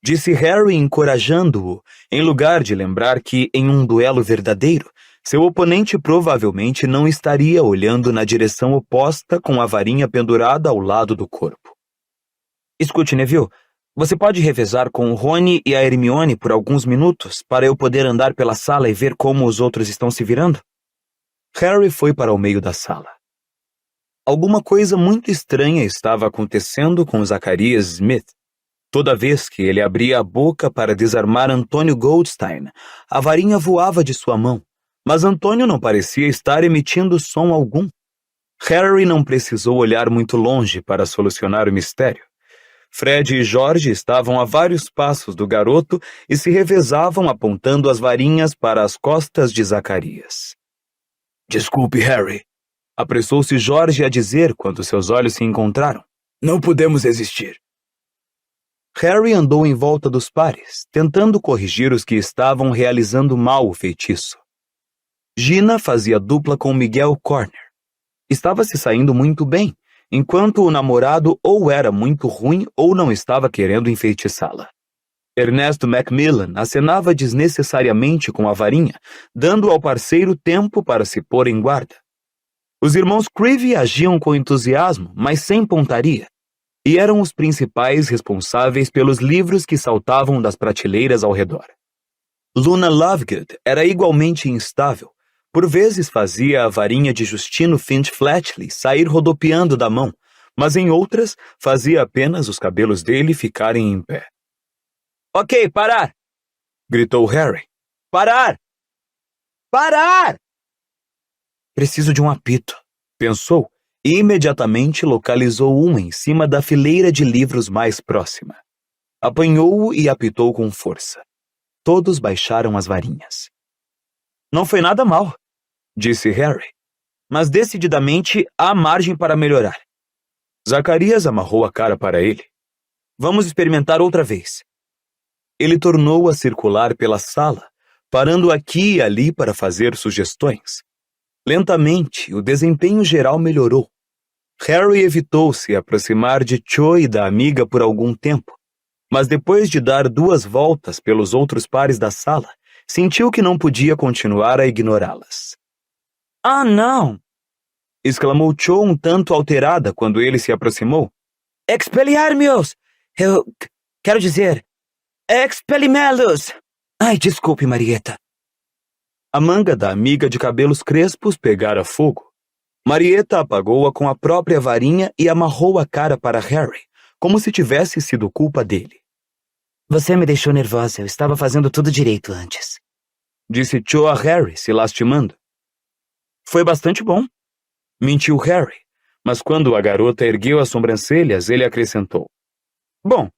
Disse Harry, encorajando-o, em lugar de lembrar que, em um duelo verdadeiro, seu oponente provavelmente não estaria olhando na direção oposta com a varinha pendurada ao lado do corpo. Escute, Neville, você pode revezar com o Rony e a Hermione por alguns minutos para eu poder andar pela sala e ver como os outros estão se virando? Harry foi para o meio da sala. Alguma coisa muito estranha estava acontecendo com Zacarias Smith. Toda vez que ele abria a boca para desarmar Antônio Goldstein, a varinha voava de sua mão, mas Antônio não parecia estar emitindo som algum. Harry não precisou olhar muito longe para solucionar o mistério. Fred e George estavam a vários passos do garoto e se revezavam apontando as varinhas para as costas de Zacarias. Desculpe, Harry, apressou-se George a dizer quando seus olhos se encontraram. Não podemos resistir. Harry andou em volta dos pares, tentando corrigir os que estavam realizando mal o feitiço. Gina fazia dupla com Miguel Corner. Estava se saindo muito bem, enquanto o namorado ou era muito ruim ou não estava querendo enfeitiçá-la. Ernesto Macmillan acenava desnecessariamente com a varinha, dando ao parceiro tempo para se pôr em guarda. Os irmãos Creevy agiam com entusiasmo, mas sem pontaria, e eram os principais responsáveis pelos livros que saltavam das prateleiras ao redor. Luna Lovegood era igualmente instável. Por vezes fazia a varinha de Justino Finch Fletchley sair rodopiando da mão, mas em outras fazia apenas os cabelos dele ficarem em pé. Ok, parar! Gritou Harry. Parar! Parar! Preciso de um apito, pensou, e imediatamente localizou um em cima da fileira de livros mais próxima. Apanhou-o e apitou com força. Todos baixaram as varinhas. Não foi nada mal, disse Harry, mas decididamente há margem para melhorar. Zacarias amarrou a cara para ele. Vamos experimentar outra vez. Ele tornou a circular pela sala, parando aqui e ali para fazer sugestões. Lentamente, o desempenho geral melhorou. Harry evitou se aproximar de Cho e da amiga por algum tempo, mas depois de dar 2 voltas pelos outros pares da sala, sentiu que não podia continuar a ignorá-las. Ah, não! Exclamou Cho um tanto alterada quando ele se aproximou. Expelliarmus! Eu quero dizer, expellimelus! Ai, desculpe, Marieta. A manga da amiga de cabelos crespos pegara fogo. Marieta apagou-a com a própria varinha e amarrou a cara para Harry, como se tivesse sido culpa dele. Você me deixou nervosa, eu estava fazendo tudo direito antes. Disse Cho a Harry, se lastimando. Foi bastante bom, mentiu Harry, mas quando a garota ergueu as sobrancelhas, ele acrescentou. Bom,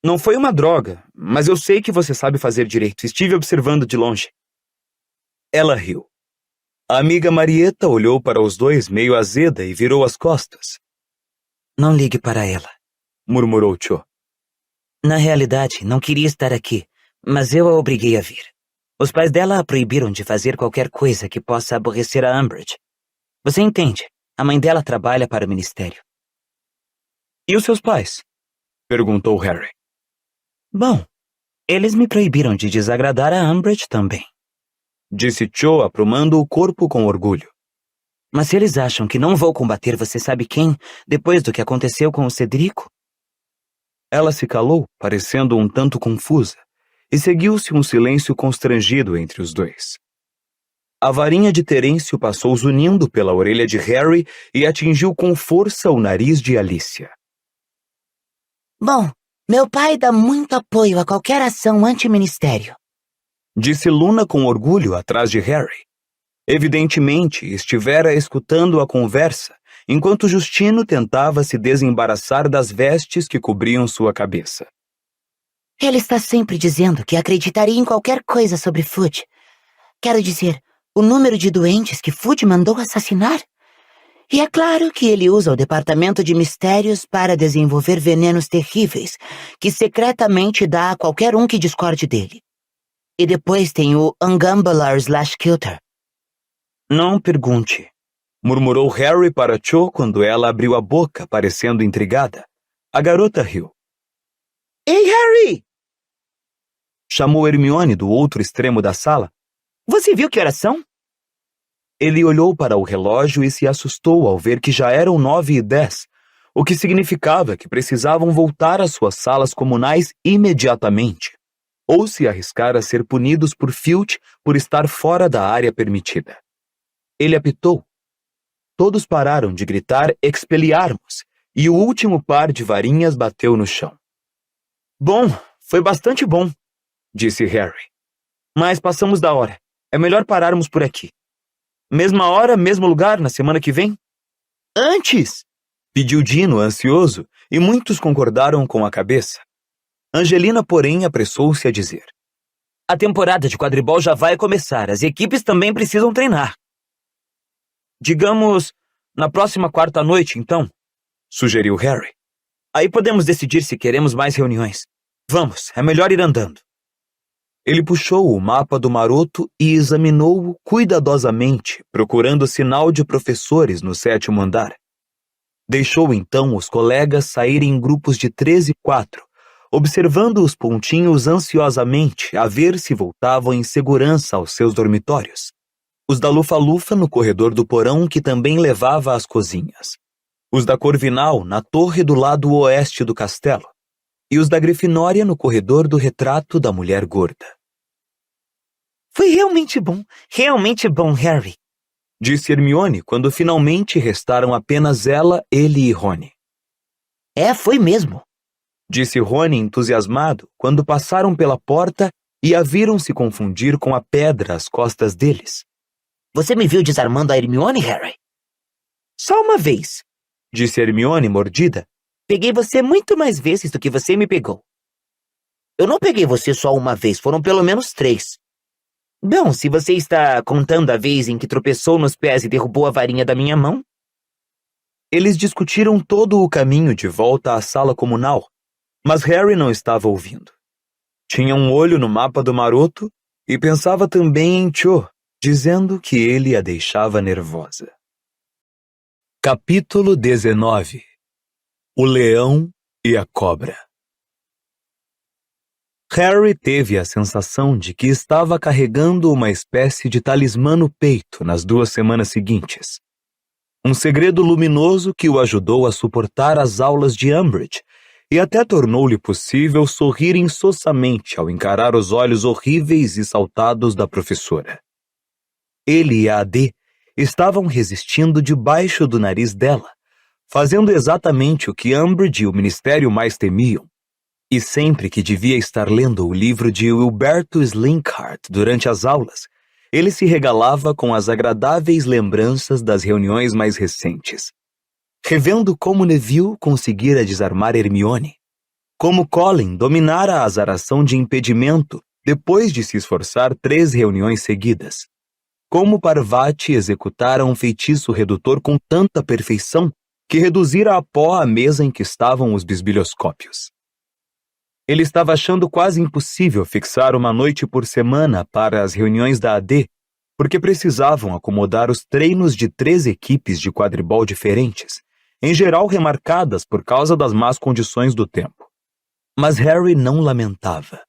não foi uma droga, mas eu sei que você sabe fazer direito, estive observando de longe. Ela riu. A amiga Marieta olhou para os dois meio azeda e virou as costas. Não ligue para ela, murmurou Cho. Na realidade, não queria estar aqui, mas eu a obriguei a vir. Os pais dela a proibiram de fazer qualquer coisa que possa aborrecer a Umbridge. Você entende, a mãe dela trabalha para o ministério. E os seus pais? Perguntou Harry. Bom, eles me proibiram de desagradar a Umbridge também. Disse Cho, aprumando o corpo com orgulho. Mas se eles acham que não vou combater você sabe quem, depois do que aconteceu com o Cedrico? Ela se calou, parecendo um tanto confusa, e seguiu-se um silêncio constrangido entre os dois. A varinha de Terêncio passou zunindo pela orelha de Harry e atingiu com força o nariz de Alicia. Bom, meu pai dá muito apoio a qualquer ação anti-ministério, disse Luna com orgulho atrás de Harry. Evidentemente, estivera escutando a conversa, enquanto Justino tentava se desembaraçar das vestes que cobriam sua cabeça. Ele está sempre dizendo que acreditaria em qualquer coisa sobre Fudge. Quero dizer, o número de doentes que Fudge mandou assassinar. E é claro que ele usa o Departamento de Mistérios para desenvolver venenos terríveis, que secretamente dá a qualquer um que discorde dele. E depois tem o Ungambalar/Kilter. Não pergunte, murmurou Harry para Cho quando ela abriu a boca, parecendo intrigada. A garota riu. Ei, Harry! Chamou Hermione do outro extremo da sala. Você viu que horas são? Ele olhou para o relógio e se assustou ao ver que já eram 9h10, o que significava que precisavam voltar às suas salas comunais imediatamente, ou se arriscar a ser punidos por Filch por estar fora da área permitida. Ele apitou. Todos pararam de gritar Expelliarmus, e o último par de varinhas bateu no chão. Bom, foi bastante bom, disse Harry. mas passamos da hora. É melhor pararmos por aqui. Mesma hora, mesmo lugar, na semana que vem? Antes! Pediu Dino, ansioso, e muitos concordaram com a cabeça. Angelina, porém, apressou-se a dizer. A temporada de quadribol já vai começar. As equipes também precisam treinar. Digamos, na próxima quarta-noite, então, sugeriu Harry. Aí podemos decidir se queremos mais reuniões. Vamos, é melhor ir andando. Ele puxou o mapa do maroto e examinou-o cuidadosamente, procurando sinal de professores no 7º andar. Deixou então os colegas saírem em grupos de 3 e 4, observando os pontinhos ansiosamente a ver se voltavam em segurança aos seus dormitórios. Os da Lufa-Lufa no corredor do porão que também levava às cozinhas. Os da Corvinal na torre do lado oeste do castelo. E os da Grifinória no corredor do retrato da mulher gorda. Foi realmente bom, Harry, disse Hermione quando finalmente restaram apenas ela, ele e Rony. Foi mesmo, disse Rony entusiasmado quando passaram pela porta e a viram se confundir com a pedra às costas deles. Você me viu desarmando a Hermione, Harry? Só uma vez, disse Hermione mordida. Peguei você muito mais vezes do que você me pegou. Eu não peguei você só uma vez, foram pelo menos 3. Bom, se você está contando a vez em que tropeçou nos pés e derrubou a varinha da minha mão. Eles discutiram todo o caminho de volta à sala comunal, mas Harry não estava ouvindo. Tinha um olho no mapa do maroto e pensava também em Cho, dizendo que ele a deixava nervosa. Capítulo 19. O leão e a cobra. Harry teve a sensação de que estava carregando uma espécie de talismã no peito nas 2 semanas seguintes. Um segredo luminoso que o ajudou a suportar as aulas de Umbridge e até tornou-lhe possível sorrir insossamente ao encarar os olhos horríveis e saltados da professora. Ele e a AD estavam resistindo debaixo do nariz dela, fazendo exatamente o que Umbridge e o Ministério mais temiam. E sempre que devia estar lendo o livro de Wilberto Slinkhart durante as aulas, ele se regalava com as agradáveis lembranças das reuniões mais recentes. Revendo como Neville conseguira desarmar Hermione, como Colin dominara a azaração de impedimento depois de se esforçar 3 reuniões seguidas, como Parvati executara um feitiço redutor com tanta perfeição que reduzira a pó a mesa em que estavam os bisbilhoscópios. Ele estava achando quase impossível fixar uma noite por semana para as reuniões da AD, porque precisavam acomodar os treinos de 3 equipes de quadribol diferentes, em geral remarcadas por causa das más condições do tempo. Mas Harry não lamentava.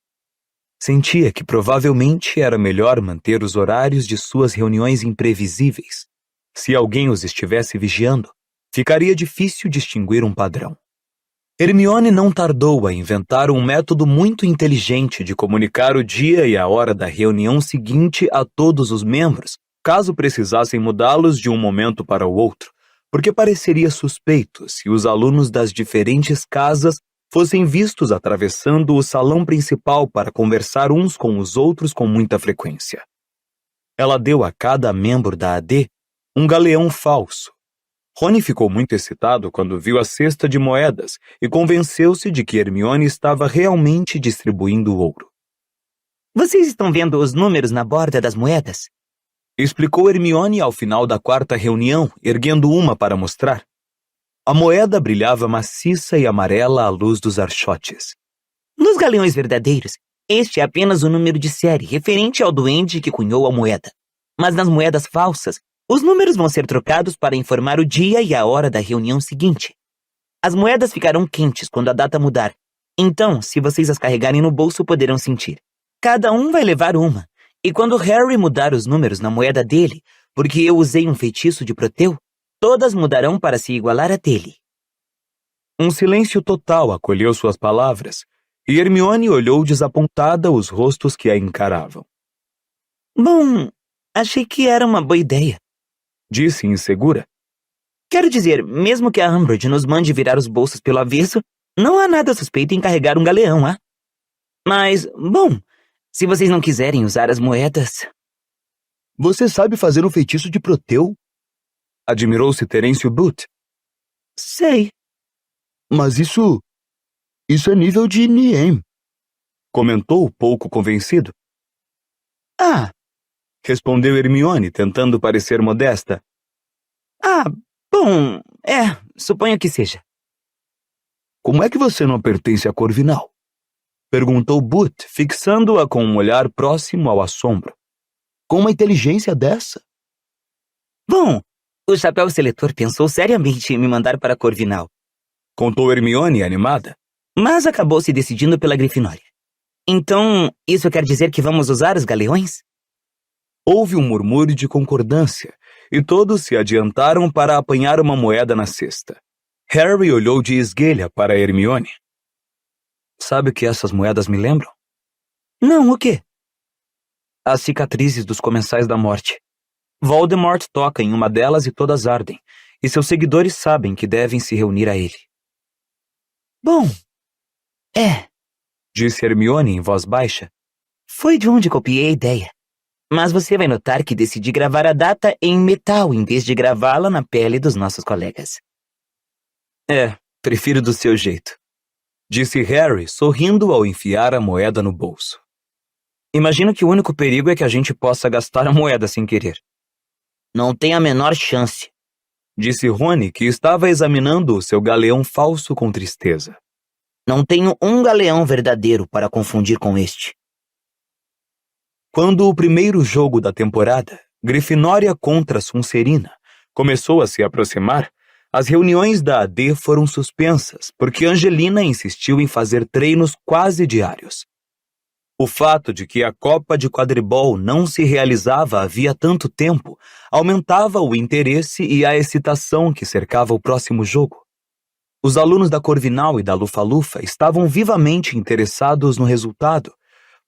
Sentia que provavelmente era melhor manter os horários de suas reuniões imprevisíveis. Se alguém os estivesse vigiando, ficaria difícil distinguir um padrão. Hermione não tardou a inventar um método muito inteligente de comunicar o dia e a hora da reunião seguinte a todos os membros, caso precisassem mudá-los de um momento para o outro, porque pareceria suspeito se os alunos das diferentes casas fossem vistos atravessando o salão principal para conversar uns com os outros com muita frequência. Ela deu a cada membro da AD um galeão falso. Rony ficou muito excitado quando viu a cesta de moedas e convenceu-se de que Hermione estava realmente distribuindo ouro. Vocês estão vendo os números na borda das moedas? Explicou Hermione ao final da quarta reunião, erguendo uma para mostrar. A moeda brilhava maciça e amarela à luz dos archotes. Nos galeões verdadeiros, este é apenas o número de série referente ao duende que cunhou a moeda. Mas nas moedas falsas, os números vão ser trocados para informar o dia e a hora da reunião seguinte. As moedas ficarão quentes quando a data mudar. Então, se vocês as carregarem no bolso, poderão sentir. Cada um vai levar uma. E quando Harry mudar os números na moeda dele, porque eu usei um feitiço de Proteu, todas mudarão para se igualar a dele. Um silêncio total acolheu suas palavras, e Hermione olhou desapontada os rostos que a encaravam. Bom, achei que era uma boa ideia, disse insegura. Quero dizer, mesmo que a Umbridge nos mande virar os bolsos pelo avesso, não há nada suspeito em carregar um galeão, há? Mas, bom, se vocês não quiserem usar as moedas... Você sabe fazer um feitiço de Proteu? Admirou-se Terêncio Boot. Sei. Mas isso é nível de Niem, comentou pouco convencido. Ah, respondeu Hermione, tentando parecer modesta. Bom, suponho que seja. Como é que você não pertence à Corvinal? Perguntou Boot, fixando-a com um olhar próximo ao assombro. Com uma inteligência dessa? Bom, o Chapéu Seletor pensou seriamente em me mandar para a Corvinal. Contou Hermione, animada. Mas acabou se decidindo pela Grifinória. Então, isso quer dizer que vamos usar os galeões? Houve um murmúrio de concordância, e todos se adiantaram para apanhar uma moeda na cesta. Harry olhou de esguelha para Hermione. Sabe o que essas moedas me lembram? Não, o quê? As cicatrizes dos Comensais da Morte. Voldemort toca em uma delas e todas ardem, e seus seguidores sabem que devem se reunir a ele. Bom, disse Hermione em voz baixa. Foi de onde copiei a ideia. Mas você vai notar que decidi gravar a data em metal em vez de gravá-la na pele dos nossos colegas. Prefiro do seu jeito, disse Harry, sorrindo ao enfiar a moeda no bolso. Imagino que o único perigo é que a gente possa gastar a moeda sem querer. Não tem a menor chance, disse Rony, que estava examinando o seu galeão falso com tristeza. Não tenho um galeão verdadeiro para confundir com este. Quando o primeiro jogo da temporada, Grifinória contra Sonserina, começou a se aproximar, as reuniões da AD foram suspensas porque Angelina insistiu em fazer treinos quase diários. O fato de que a Copa de Quadribol não se realizava havia tanto tempo aumentava o interesse e a excitação que cercava o próximo jogo. Os alunos da Corvinal e da Lufa-Lufa estavam vivamente interessados no resultado,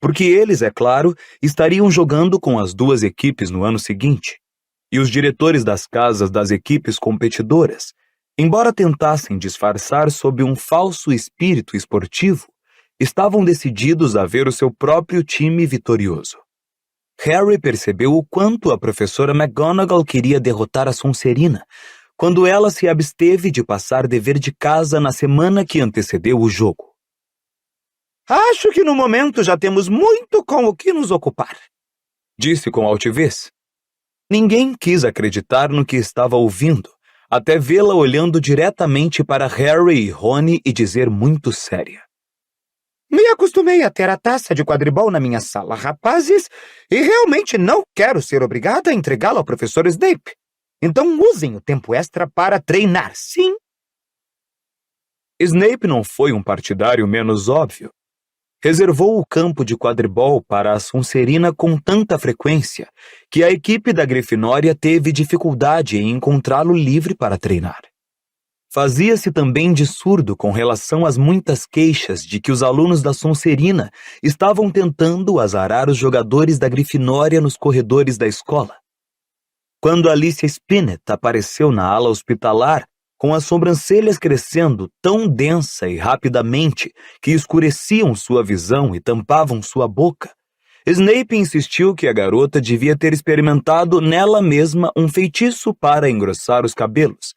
porque eles, é claro, estariam jogando com as duas equipes no ano seguinte. E os diretores das casas das equipes competidoras, embora tentassem disfarçar sob um falso espírito esportivo, estavam decididos a ver o seu próprio time vitorioso. Harry percebeu o quanto a professora McGonagall queria derrotar a Sonserina, quando ela se absteve de passar dever de casa na semana que antecedeu o jogo. Acho que no momento já temos muito com o que nos ocupar, disse com altivez. Ninguém quis acreditar no que estava ouvindo, até vê-la olhando diretamente para Harry e Rony e dizer muito séria. Me acostumei a ter a taça de quadribol na minha sala, rapazes, e realmente não quero ser obrigada a entregá-la ao professor Snape. Então usem o tempo extra para treinar, sim? Snape não foi um partidário menos óbvio. Reservou o campo de quadribol para a Sonserina com tanta frequência que a equipe da Grifinória teve dificuldade em encontrá-lo livre para treinar. Fazia-se também de surdo com relação às muitas queixas de que os alunos da Sonserina estavam tentando azarar os jogadores da Grifinória nos corredores da escola. quando Alicia Spinnet apareceu na ala hospitalar com as sobrancelhas crescendo tão densa e rapidamente que escureciam sua visão e tampavam sua boca, Snape insistiu que a garota devia ter experimentado nela mesma um feitiço para engrossar os cabelos,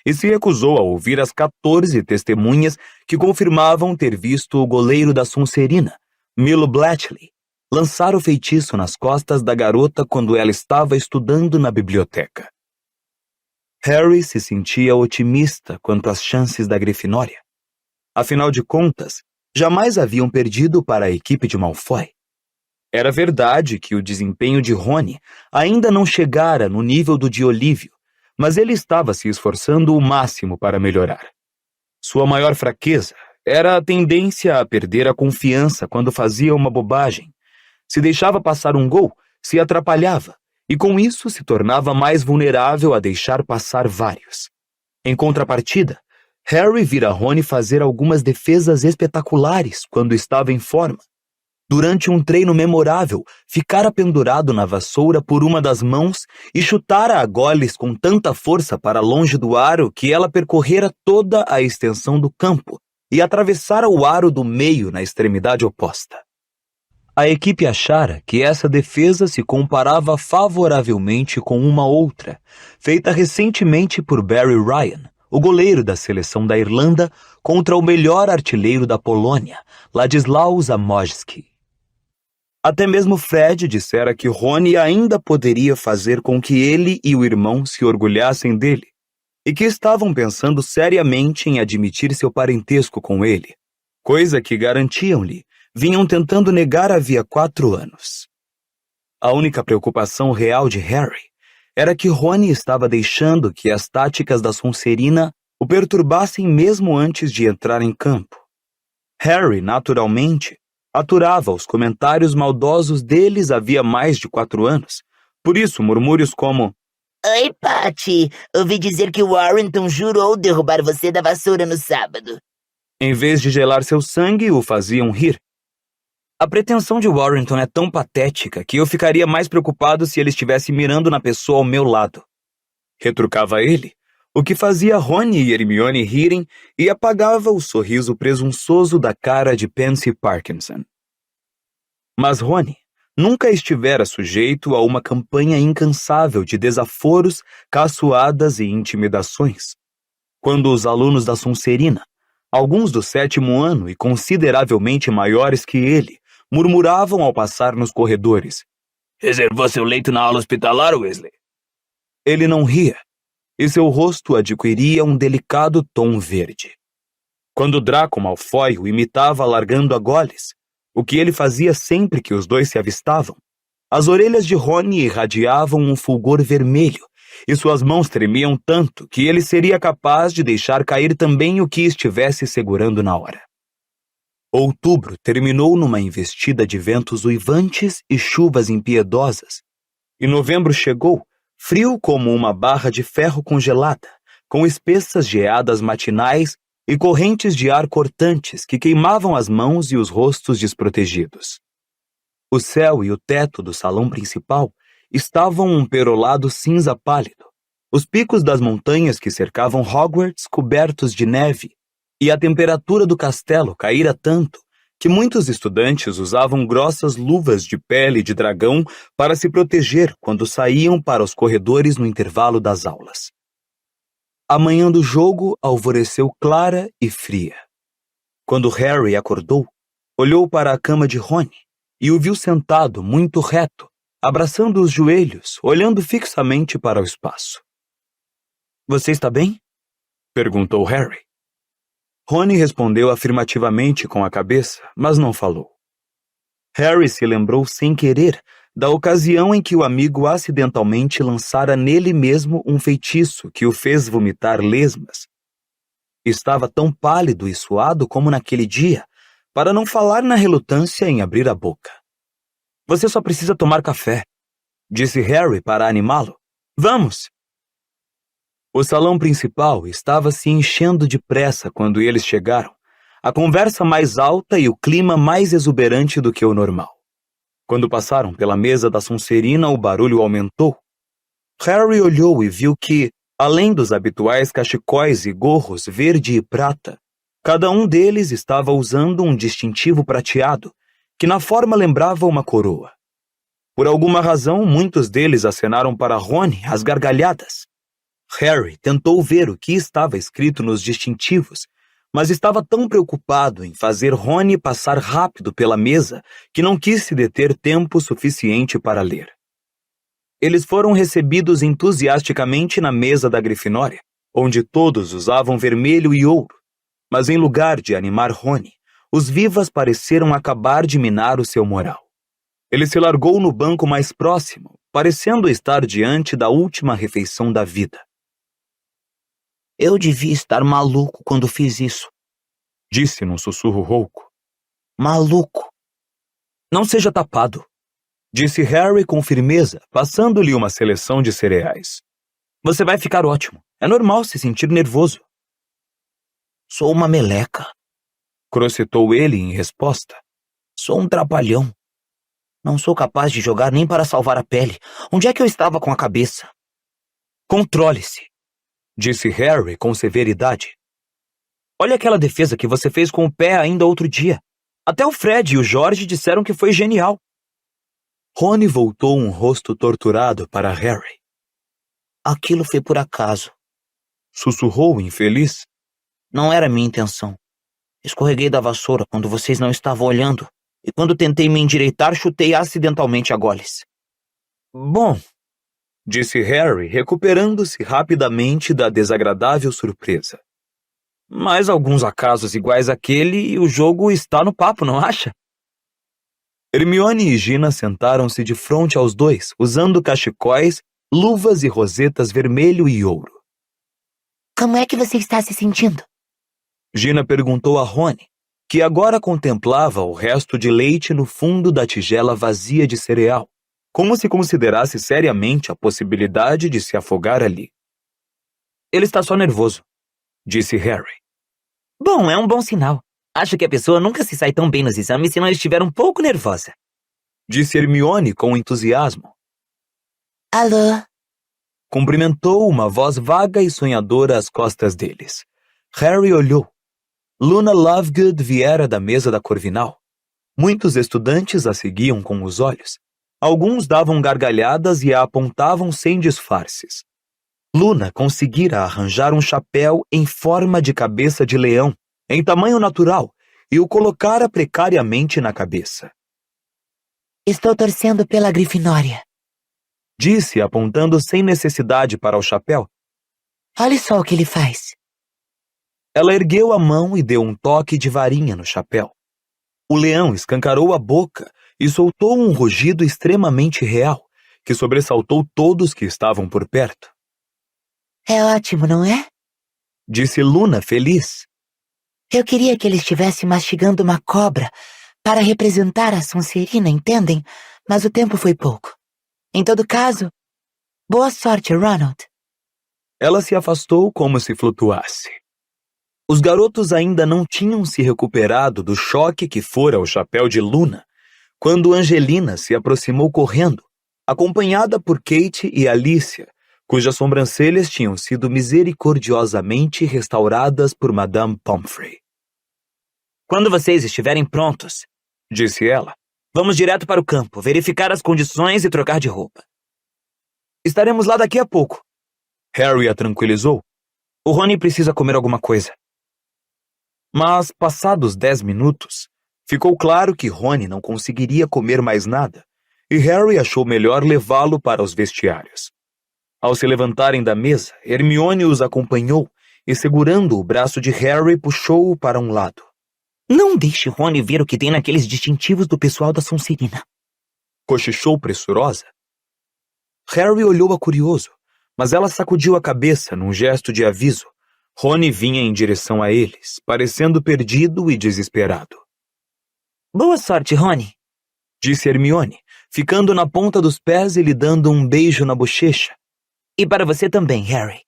e se recusou a ouvir as 14 testemunhas que confirmavam ter visto o goleiro da Sonserina, Milo Bletchley, lançar o feitiço nas costas da garota quando ela estava estudando na biblioteca. Harry se sentia otimista quanto às chances da Grifinória. Afinal de contas, jamais haviam perdido para a equipe de Malfoy. Era verdade que o desempenho de Rony ainda não chegara no nível do de Olívio, mas ele estava se esforçando o máximo para melhorar. Sua maior fraqueza era a tendência a perder a confiança quando fazia uma bobagem. Se deixava passar um gol, se atrapalhava, e com isso se tornava mais vulnerável a deixar passar vários. Em contrapartida, Harry vira Rony fazer algumas defesas espetaculares quando estava em forma. Durante um treino memorável, ficara pendurado na vassoura por uma das mãos e chutara a goles com tanta força para longe do aro que ela percorrera toda a extensão do campo e atravessara o aro do meio na extremidade oposta. A equipe achara que essa defesa se comparava favoravelmente com uma outra, feita recentemente por Barry Ryan, o goleiro da seleção da Irlanda, contra o melhor artilheiro da Polônia, Ladislau Zamoyski. Até mesmo Fred dissera que Rony ainda poderia fazer com que ele e o irmão se orgulhassem dele, e que estavam pensando seriamente em admitir seu parentesco com ele, coisa que garantiam-lhe vinham tentando negar havia 4 anos. A única preocupação real de Harry era que Rony estava deixando que as táticas da Sonserina o perturbassem mesmo antes de entrar em campo. Harry, naturalmente, aturava os comentários maldosos deles havia mais de 4 anos. Por isso, murmúrios como: Oi, Patty. Ouvi dizer que o Warrington jurou derrubar você da vassoura no sábado. Em vez de gelar seu sangue, o faziam rir. A pretensão de Warrington é tão patética que eu ficaria mais preocupado se ele estivesse mirando na pessoa ao meu lado. Retrucava ele, o que fazia Rony e Hermione rirem e apagava o sorriso presunçoso da cara de Pansy Parkinson. Mas Rony nunca estivera sujeito a uma campanha incansável de desaforos, caçoadas e intimidações. Quando os alunos da Sonserina, alguns do 7º ano e consideravelmente maiores que ele, murmuravam ao passar nos corredores: "Reservou seu leito na aula hospitalar, Weasley?" Ele não ria, e seu rosto adquiria um delicado tom verde. Quando Draco Malfoy o imitava largando a goles, o que ele fazia sempre que os dois se avistavam, as orelhas de Rony irradiavam um fulgor vermelho, e suas mãos tremiam tanto que ele seria capaz de deixar cair também o que estivesse segurando na hora. Outubro terminou numa investida de ventos uivantes e chuvas impiedosas, e novembro chegou, frio como uma barra de ferro congelada, com espessas geadas matinais e correntes de ar cortantes que queimavam as mãos e os rostos desprotegidos. O céu e o teto do salão principal estavam um perolado cinza pálido, os picos das montanhas que cercavam Hogwarts cobertos de neve, e a temperatura do castelo caíra tanto que muitos estudantes usavam grossas luvas de pele de dragão para se proteger quando saíam para os corredores no intervalo das aulas. A manhã do jogo alvoreceu clara e fria. Quando Harry acordou, olhou para a cama de Rony e o viu sentado muito reto, abraçando os joelhos, olhando fixamente para o espaço. "Você está bem?" perguntou Harry. Rony respondeu afirmativamente com a cabeça, mas não falou. Harry se lembrou sem querer da ocasião em que o amigo acidentalmente lançara nele mesmo um feitiço que o fez vomitar lesmas. Estava tão pálido e suado como naquele dia, para não falar na relutância em abrir a boca. "Você só precisa tomar café", disse Harry para animá-lo. "Vamos!" O salão principal estava se enchendo depressa quando eles chegaram, a conversa mais alta e o clima mais exuberante do que o normal. Quando passaram pela mesa da Sonserina, o barulho aumentou. Harry olhou e viu que, além dos habituais cachecóis e gorros verde e prata, cada um deles estava usando um distintivo prateado, que na forma lembrava uma coroa. Por alguma razão, muitos deles acenaram para Rony às gargalhadas. Harry tentou ver o que estava escrito nos distintivos, mas estava tão preocupado em fazer Rony passar rápido pela mesa que não quis se deter tempo suficiente para ler. Eles foram recebidos entusiasticamente na mesa da Grifinória, onde todos usavam vermelho e ouro, mas em lugar de animar Rony, os vivas pareceram acabar de minar o seu moral. Ele se largou no banco mais próximo, parecendo estar diante da última refeição da vida. Eu devia estar maluco quando fiz isso. Disse num sussurro rouco. Maluco. Não seja tapado, disse Harry com firmeza, passando-lhe uma seleção de cereais. Você vai ficar ótimo. É normal se sentir nervoso. Sou uma meleca, crocitou ele em resposta. Sou um trapalhão. Não sou capaz de jogar nem para salvar a pele. Onde é que eu estava com a cabeça? Controle-se, disse Harry com severidade. Olha aquela defesa que você fez com o pé ainda outro dia. Até o Fred e o George disseram que foi genial. Rony voltou um rosto torturado para Harry. Aquilo foi por acaso, sussurrou infeliz. Não era minha intenção. Escorreguei da vassoura quando vocês não estavam olhando, e quando tentei me endireitar, chutei acidentalmente a goles. Bom, disse Harry, recuperando-se rapidamente da desagradável surpresa. Mas alguns acasos iguais àquele e o jogo está no papo, não acha? Hermione e Gina sentaram-se de frente aos dois, usando cachecóis, luvas e rosetas vermelho e ouro. Como é que você está se sentindo? Gina perguntou a Rony, que agora contemplava o resto de leite no fundo da tigela vazia de cereal, como se considerasse seriamente a possibilidade de se afogar ali. Ele está só nervoso, disse Harry. Bom, é um bom sinal. Acho que a pessoa nunca se sai tão bem nos exames se não estiver um pouco nervosa, disse Hermione com entusiasmo. Alô? Cumprimentou uma voz vaga e sonhadora às costas deles. Harry olhou. Luna Lovegood viera da mesa da Corvinal. Muitos estudantes a seguiam com os olhos. Alguns davam gargalhadas e a apontavam sem disfarces. Luna conseguira arranjar um chapéu em forma de cabeça de leão, em tamanho natural, e o colocara precariamente na cabeça. Estou torcendo pela Grifinória, disse, apontando sem necessidade para o chapéu. Olha só o que ele faz. Ela ergueu a mão e deu um toque de varinha no chapéu. O leão escancarou a boca e soltou um rugido extremamente real, que sobressaltou todos que estavam por perto. É ótimo, não é? Disse Luna, feliz. Eu queria que ele estivesse mastigando uma cobra para representar a Sonserina, entendem? Mas o tempo foi pouco. Em todo caso, boa sorte, Ronald. Ela se afastou como se flutuasse. Os garotos ainda não tinham se recuperado do choque que fora o chapéu de Luna, quando Angelina se aproximou correndo, acompanhada por Kate e Alicia, cujas sobrancelhas tinham sido misericordiosamente restauradas por Madame Pomfrey. Quando vocês estiverem prontos, disse ela, vamos direto para o campo, verificar as condições e trocar de roupa. Estaremos lá daqui a pouco. Harry a tranquilizou. O Rony precisa comer alguma coisa. Mas, passados 10 minutos, ficou claro que Rony não conseguiria comer mais nada, e Harry achou melhor levá-lo para os vestiários. Ao se levantarem da mesa, Hermione os acompanhou e, segurando o braço de Harry, puxou-o para um lado. Não deixe Rony ver o que tem naqueles distintivos do pessoal da Sonserina, cochichou pressurosa. Harry olhou-a curioso, mas ela sacudiu a cabeça num gesto de aviso. Rony vinha em direção a eles, parecendo perdido e desesperado. Boa sorte, Rony, disse Hermione, ficando na ponta dos pés e lhe dando um beijo na bochecha. E para você também, Harry.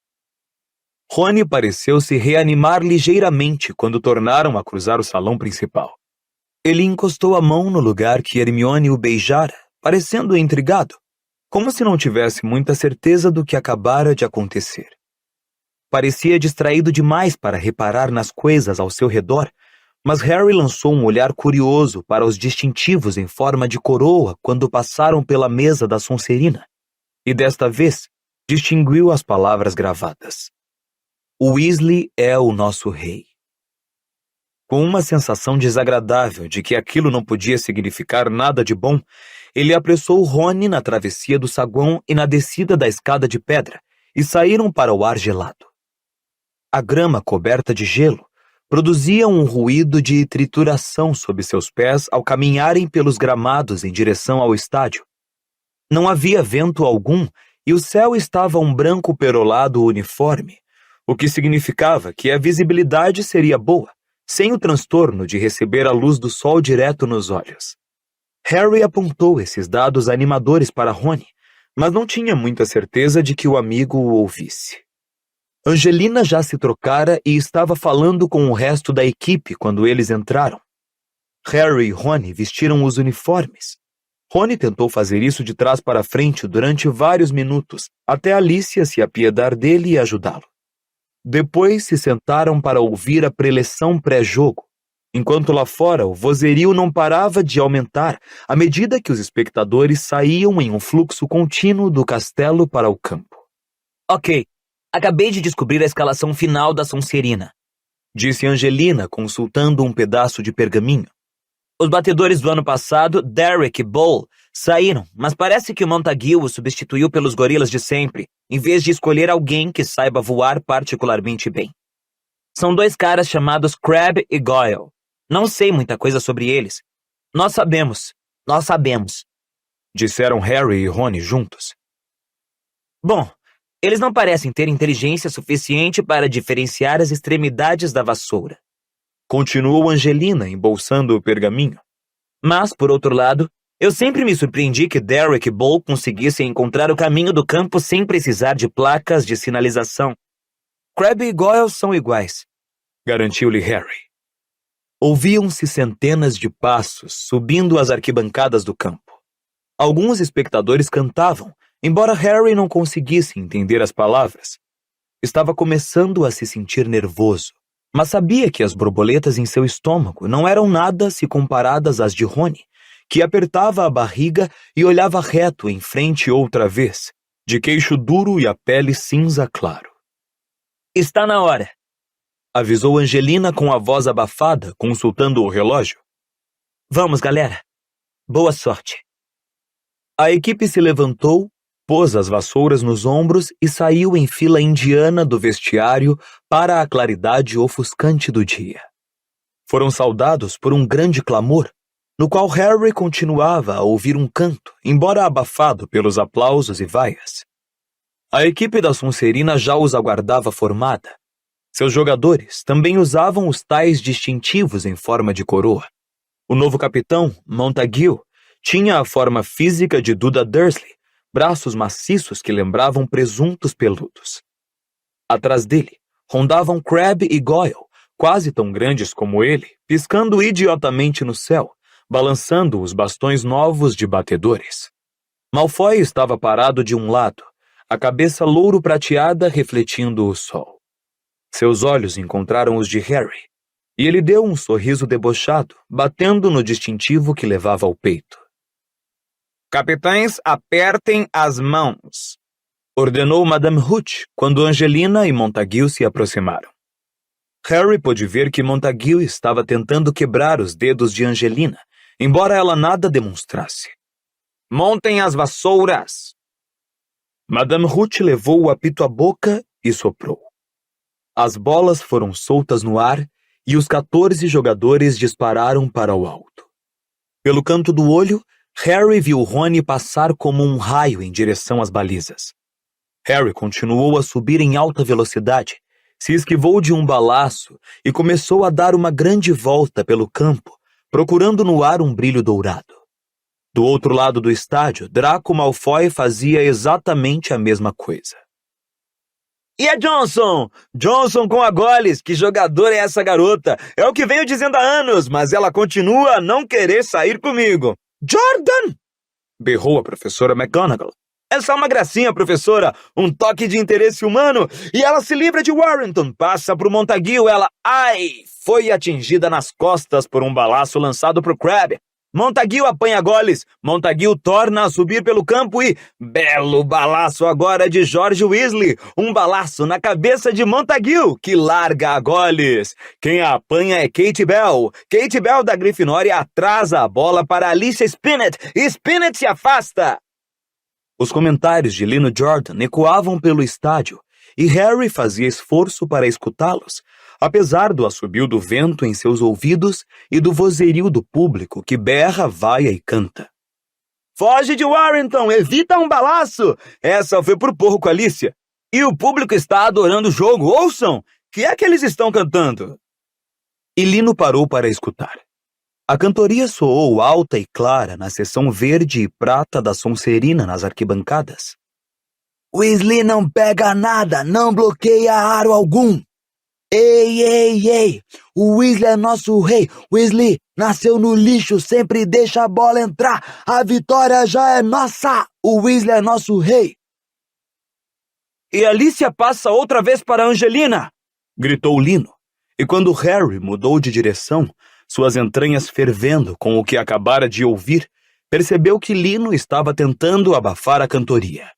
Rony pareceu se reanimar ligeiramente quando tornaram a cruzar o salão principal. Ele encostou a mão no lugar que Hermione o beijara, parecendo intrigado. como se não tivesse muita certeza do que acabara de acontecer. Parecia distraído demais para reparar nas coisas ao seu redor, mas Harry lançou um olhar curioso para os distintivos em forma de coroa quando passaram pela mesa da Sonserina, e desta vez distinguiu as palavras gravadas. Weasley é o nosso rei. Com uma sensação desagradável de que aquilo não podia significar nada de bom, ele apressou Rony na travessia do saguão e na descida da escada de pedra, e saíram para o ar gelado. A grama coberta de gelo produzia um ruído de trituração sob seus pés ao caminharem pelos gramados em direção ao estádio. Não havia vento algum e o céu estava um branco perolado uniforme, o que significava que a visibilidade seria boa, sem o transtorno de receber a luz do sol direto nos olhos. Harry apontou esses dados animadores para Rony, mas não tinha muita certeza de que o amigo o ouvisse. Angelina já se trocara e estava falando com o resto da equipe quando eles entraram. Harry e Rony vestiram os uniformes. Rony tentou fazer isso de trás para frente durante vários minutos, até Alicia se apiedar dele e ajudá-lo. Depois se sentaram para ouvir a preleção pré-jogo, enquanto lá fora o vozerio não parava de aumentar à medida que os espectadores saíam em um fluxo contínuo do castelo para o campo. Ok, acabei de descobrir a escalação final da Sonserina, disse Angelina, consultando um pedaço de pergaminho. Os batedores do ano passado, Derek e Bowl, saíram, mas parece que o Montague o substituiu pelos gorilas de sempre, em vez de escolher alguém que saiba voar particularmente bem. São dois caras chamados Crabbe e Goyle. Não sei muita coisa sobre eles. Nós sabemos, disseram Harry e Rony juntos. Bom, eles não parecem ter inteligência suficiente para diferenciar as extremidades da vassoura. Continuou Angelina, embolsando o pergaminho. Mas, por outro lado, eu sempre me surpreendi que Derek e Bowl conseguissem encontrar o caminho do campo sem precisar de placas de sinalização. Crabbe e Goyle são iguais, garantiu-lhe Harry. Ouviam-se centenas de passos subindo as arquibancadas do campo. Alguns espectadores cantavam, embora Harry não conseguisse entender as palavras. Estava começando a se sentir nervoso, mas sabia que as borboletas em seu estômago não eram nada se comparadas às de Rony, que apertava a barriga e olhava reto em frente outra vez, de queixo duro e a pele cinza claro. Está na hora, avisou Angelina com a voz abafada, consultando o relógio. Vamos, galera. Boa sorte. A equipe se levantou, pôs as vassouras nos ombros e saiu em fila indiana do vestiário para a claridade ofuscante do dia. Foram saudados por um grande clamor, no qual Harry continuava a ouvir um canto, embora abafado pelos aplausos e vaias. A equipe da Sonserina já os aguardava formada. Seus jogadores também usavam os tais distintivos em forma de coroa. O novo capitão, Montague, tinha a forma física de Duda Dursley, braços maciços que lembravam presuntos peludos. Atrás dele, rondavam Crabbe e Goyle, quase tão grandes como ele, piscando idiotamente no céu, balançando os bastões novos de batedores. Malfoy estava parado de um lado, a cabeça louro-prateada refletindo o sol. Seus olhos encontraram os de Harry, e ele deu um sorriso debochado, batendo no distintivo que levava ao peito. Capitães, apertem as mãos, ordenou Madame Hooch quando Angelina e Montague se aproximaram. Harry pôde ver que Montague estava tentando quebrar os dedos de Angelina, embora ela nada demonstrasse. Montem as vassouras. Madame Hooch levou o apito à boca e soprou. As bolas foram soltas no ar e os 14 jogadores dispararam para o alto. Pelo canto do olho, Harry viu Rony passar como um raio em direção às balizas. Harry continuou a subir em alta velocidade, se esquivou de um balaço e começou a dar uma grande volta pelo campo, procurando no ar um brilho dourado. Do outro lado do estádio, Draco Malfoy fazia exatamente a mesma coisa. E a Johnson? Johnson com a Goles, que jogador é essa garota? É o que venho dizendo há anos, mas ela continua a não querer sair comigo. Jordan! Berrou a professora McGonagall. É só uma gracinha, professora. Um toque de interesse humano. E ela se livra de Warrington. Passa pro Montague. Ela, foi atingida nas costas por um balaço lançado pro Crabbe. Montague apanha Goles. Montague torna a subir pelo campo e... belo balaço agora de George Weasley. Um balaço na cabeça de Montague, que larga a Goles. Quem a apanha é Kate Bell. Kate Bell da Grifinória atrasa a bola para Alicia Spinnet. E Spinnet se afasta. Os comentários de Lino Jordan ecoavam pelo estádio e Harry fazia esforço para escutá-los, apesar do assobio do vento em seus ouvidos e do vozerio do público que berra, vaia e canta. Foge de Warrington, evita um balaço! Essa foi por porco, Alicia. E o público está adorando o jogo, ouçam! Que é que eles estão cantando? E Lino parou para escutar. A cantoria soou alta e clara na seção verde e prata da Sonserina nas arquibancadas. Weasley não pega nada, não bloqueia aro algum. Ei, ei, ei, o Weasley é nosso rei. Weasley nasceu no lixo, sempre deixa a bola entrar. A vitória já é nossa, o Weasley é nosso rei. E Alicia passa outra vez para Angelina, gritou Lino. E quando Harry mudou de direção, suas entranhas fervendo com o que acabara de ouvir, percebeu que Lino estava tentando abafar a cantoria.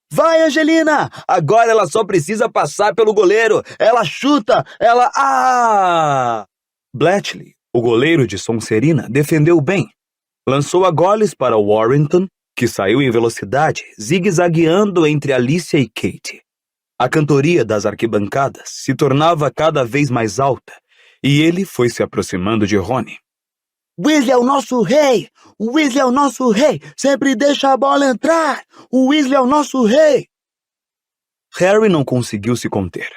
Vai, Angelina! Agora ela só precisa passar pelo goleiro. Ela chuta, Bletchley, o goleiro de Sonserina, defendeu bem. Lançou a Goles para Warrington, que saiu em velocidade, zigue-zagueando entre Alicia e Kate. A cantoria das arquibancadas se tornava cada vez mais alta, e ele foi se aproximando de Rony. Weasley é o nosso rei! O Weasley é o nosso rei! Sempre deixa a bola entrar! O Weasley é o nosso rei! Harry não conseguiu se conter.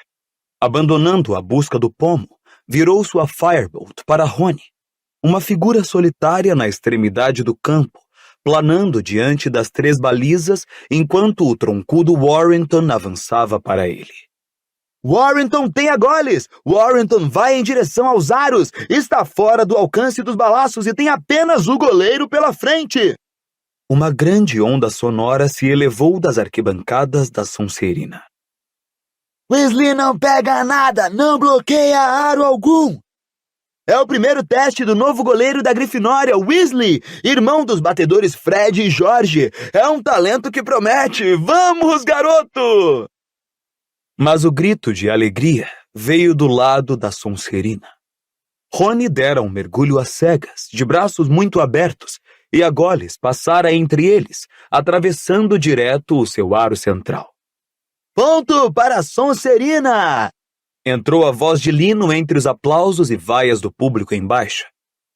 Abandonando a busca do pomo, virou sua Firebolt para Rony, uma figura solitária na extremidade do campo, planando diante das 3 balizas enquanto o troncudo Warrington avançava para ele. Warrington tem a Goles! Warrington vai em direção aos aros! Está fora do alcance dos balaços e tem apenas o goleiro pela frente! Uma grande onda sonora se elevou das arquibancadas da Sonserina. Weasley não pega nada, não bloqueia aro algum! É o primeiro teste do novo goleiro da Grifinória, Weasley, irmão dos batedores Fred e George. É um talento que promete! Vamos, garoto! Mas o grito de alegria veio do lado da Sonserina. Rony dera um mergulho às cegas, de braços muito abertos, e a Goles passara entre eles, atravessando direto o seu aro central. Ponto para a Sonserina! Entrou a voz de Lino entre os aplausos e vaias do público embaixo.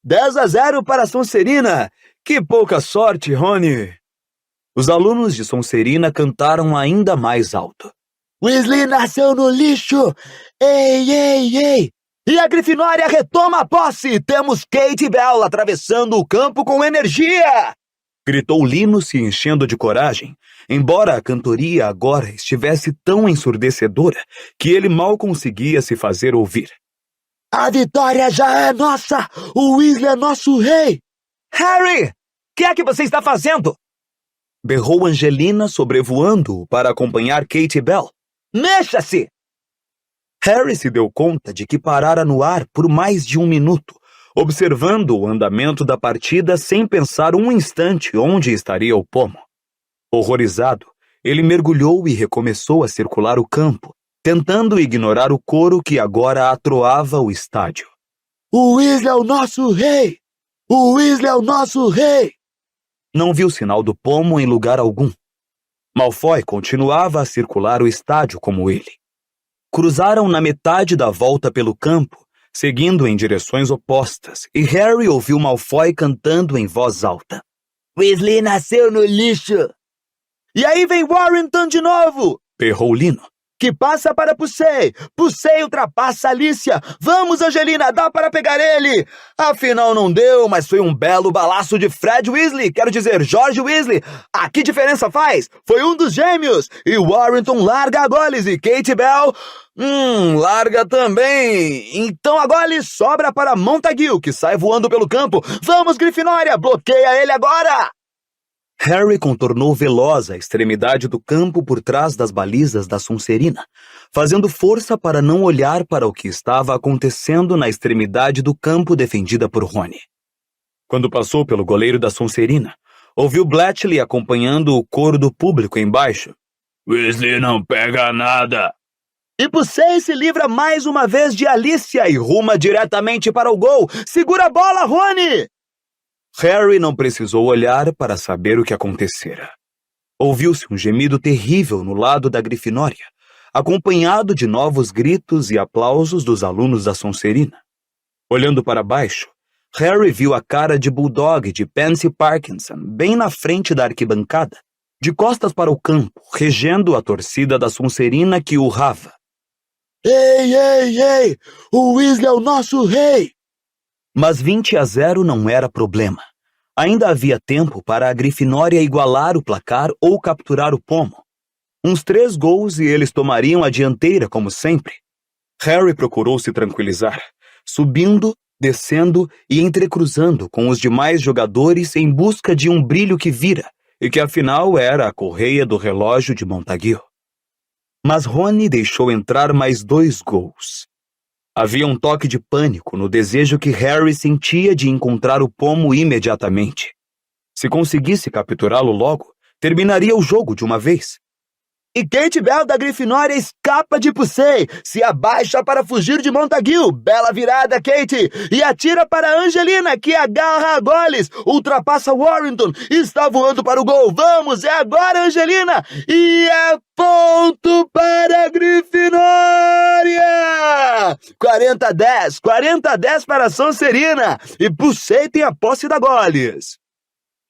10-0 para a Sonserina! Que pouca sorte, Rony! Os alunos de Sonserina cantaram ainda mais alto. Weasley nasceu no lixo! Ei, ei, ei! E a Grifinória retoma a posse! Temos Kate Bell atravessando o campo com energia! Gritou Lino se enchendo de coragem, embora a cantoria agora estivesse tão ensurdecedora que ele mal conseguia se fazer ouvir. A vitória já é nossa! O Weasley é nosso rei! Harry! O que é que você está fazendo? Berrou Angelina sobrevoando-o para acompanhar Kate Bell. Mexa-se! Harry se deu conta de que parara no ar por mais de 1 minuto, observando o andamento da partida sem pensar um instante onde estaria o pomo. Horrorizado, ele mergulhou e recomeçou a circular o campo, tentando ignorar o coro que agora atroava o estádio. O Weasley é o nosso rei! O Weasley é o nosso rei! Não viu sinal do pomo em lugar algum. Malfoy continuava a circular o estádio como ele. Cruzaram na metade da volta pelo campo, seguindo em direções opostas, e Harry ouviu Malfoy cantando em voz alta. Weasley nasceu no lixo! E aí vem Warrington de novo! Berrou Lino. Que passa para Pussey! Pussey ultrapassa Alicia! Vamos, Angelina, dá para pegar ele! Afinal não deu, mas foi um belo balaço de Fred Weasley, quero dizer, George Weasley! Ah, que diferença faz? Foi um dos gêmeos! E Warrington larga a Goles e Kate Bell... larga também! Então a Goles sobra para Montague, que sai voando pelo campo. Vamos, Grifinória! Bloqueia ele agora! Harry contornou veloz a extremidade do campo por trás das balizas da Sonserina, fazendo força para não olhar para o que estava acontecendo na extremidade do campo defendida por Rony. Quando passou pelo goleiro da Sonserina, ouviu Bletchley acompanhando o coro do público embaixo. Weasley não pega nada. E Pusey se livra mais uma vez de Alicia e ruma diretamente para o gol. Segura a bola, Rony! Harry não precisou olhar para saber o que acontecera. Ouviu-se um gemido terrível no lado da Grifinória, acompanhado de novos gritos e aplausos dos alunos da Sonserina. Olhando para baixo, Harry viu a cara de Bulldog de Pansy Parkinson bem na frente da arquibancada, de costas para o campo, regendo a torcida da Sonserina que urrava. Ei, ei, ei! O Weasley é o nosso rei! Mas 20-0 não era problema. Ainda havia tempo para a Grifinória igualar o placar ou capturar o pomo. Uns 3 gols e eles tomariam a dianteira, como sempre. Harry procurou se tranquilizar, subindo, descendo e entrecruzando com os demais jogadores em busca de um brilho que vira, e que afinal era a correia do relógio de Montague. Mas Rony deixou entrar mais 2 gols. Havia um toque de pânico no desejo que Harry sentia de encontrar o pomo imediatamente. Se conseguisse capturá-lo logo, terminaria o jogo de uma vez. E Kate Bell da Grifinória escapa de Pusey, se abaixa para fugir de Montague. Bela virada, Kate! E atira para Angelina, que agarra a Goles, ultrapassa Warrington e está voando para o gol. Vamos, é agora, Angelina! E é ponto para a Grifinória! 40-10, 40-10 para a Sonserina, e Pusey tem a posse da Goles.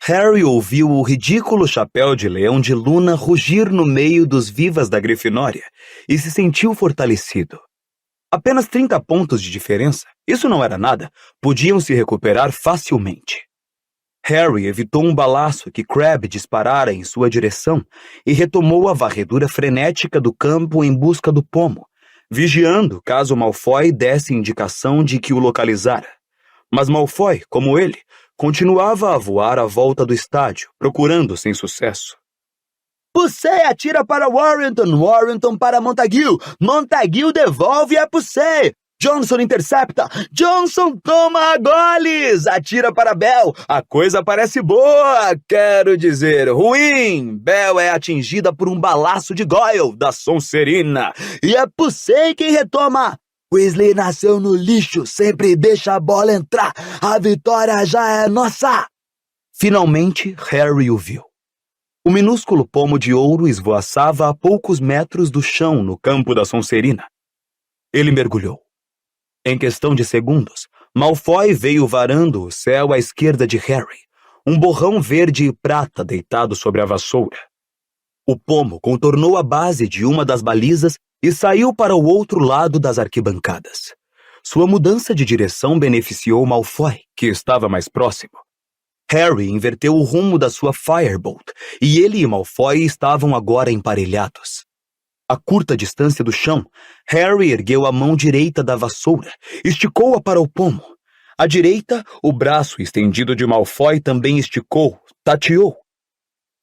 Harry ouviu o ridículo chapéu de leão de Luna rugir no meio dos vivas da Grifinória e se sentiu fortalecido. Apenas 30 pontos de diferença, isso não era nada, podiam se recuperar facilmente. Harry evitou um balaço que Crabbe disparara em sua direção e retomou a varredura frenética do campo em busca do pomo, vigiando caso Malfoy desse indicação de que o localizara. Mas Malfoy, como ele, continuava a voar à volta do estádio, procurando sem sucesso. Pusey atira para Warrington, Warrington para Montague, Montague devolve a Pusey. Johnson intercepta, Johnson toma a Goles, atira para Bell, a coisa parece boa, quero dizer, ruim. Bell é atingida por um balaço de Goyle, da Sonserina, e é Pusey quem retoma. Weasley nasceu no lixo, sempre deixa a bola entrar. A vitória já é nossa! Finalmente, Harry o viu. O minúsculo pomo de ouro esvoaçava a poucos metros do chão no campo da Sonserina. Ele mergulhou. Em questão de segundos, Malfoy veio varando o céu à esquerda de Harry, um borrão verde e prata deitado sobre a vassoura. O pomo contornou a base de uma das balizas e saiu para o outro lado das arquibancadas. Sua mudança de direção beneficiou Malfoy, que estava mais próximo. Harry inverteu o rumo da sua Firebolt, e ele e Malfoy estavam agora emparelhados. A curta distância do chão, Harry ergueu a mão direita da vassoura, esticou-a para o pomo. À direita, o braço estendido de Malfoy também esticou, tateou.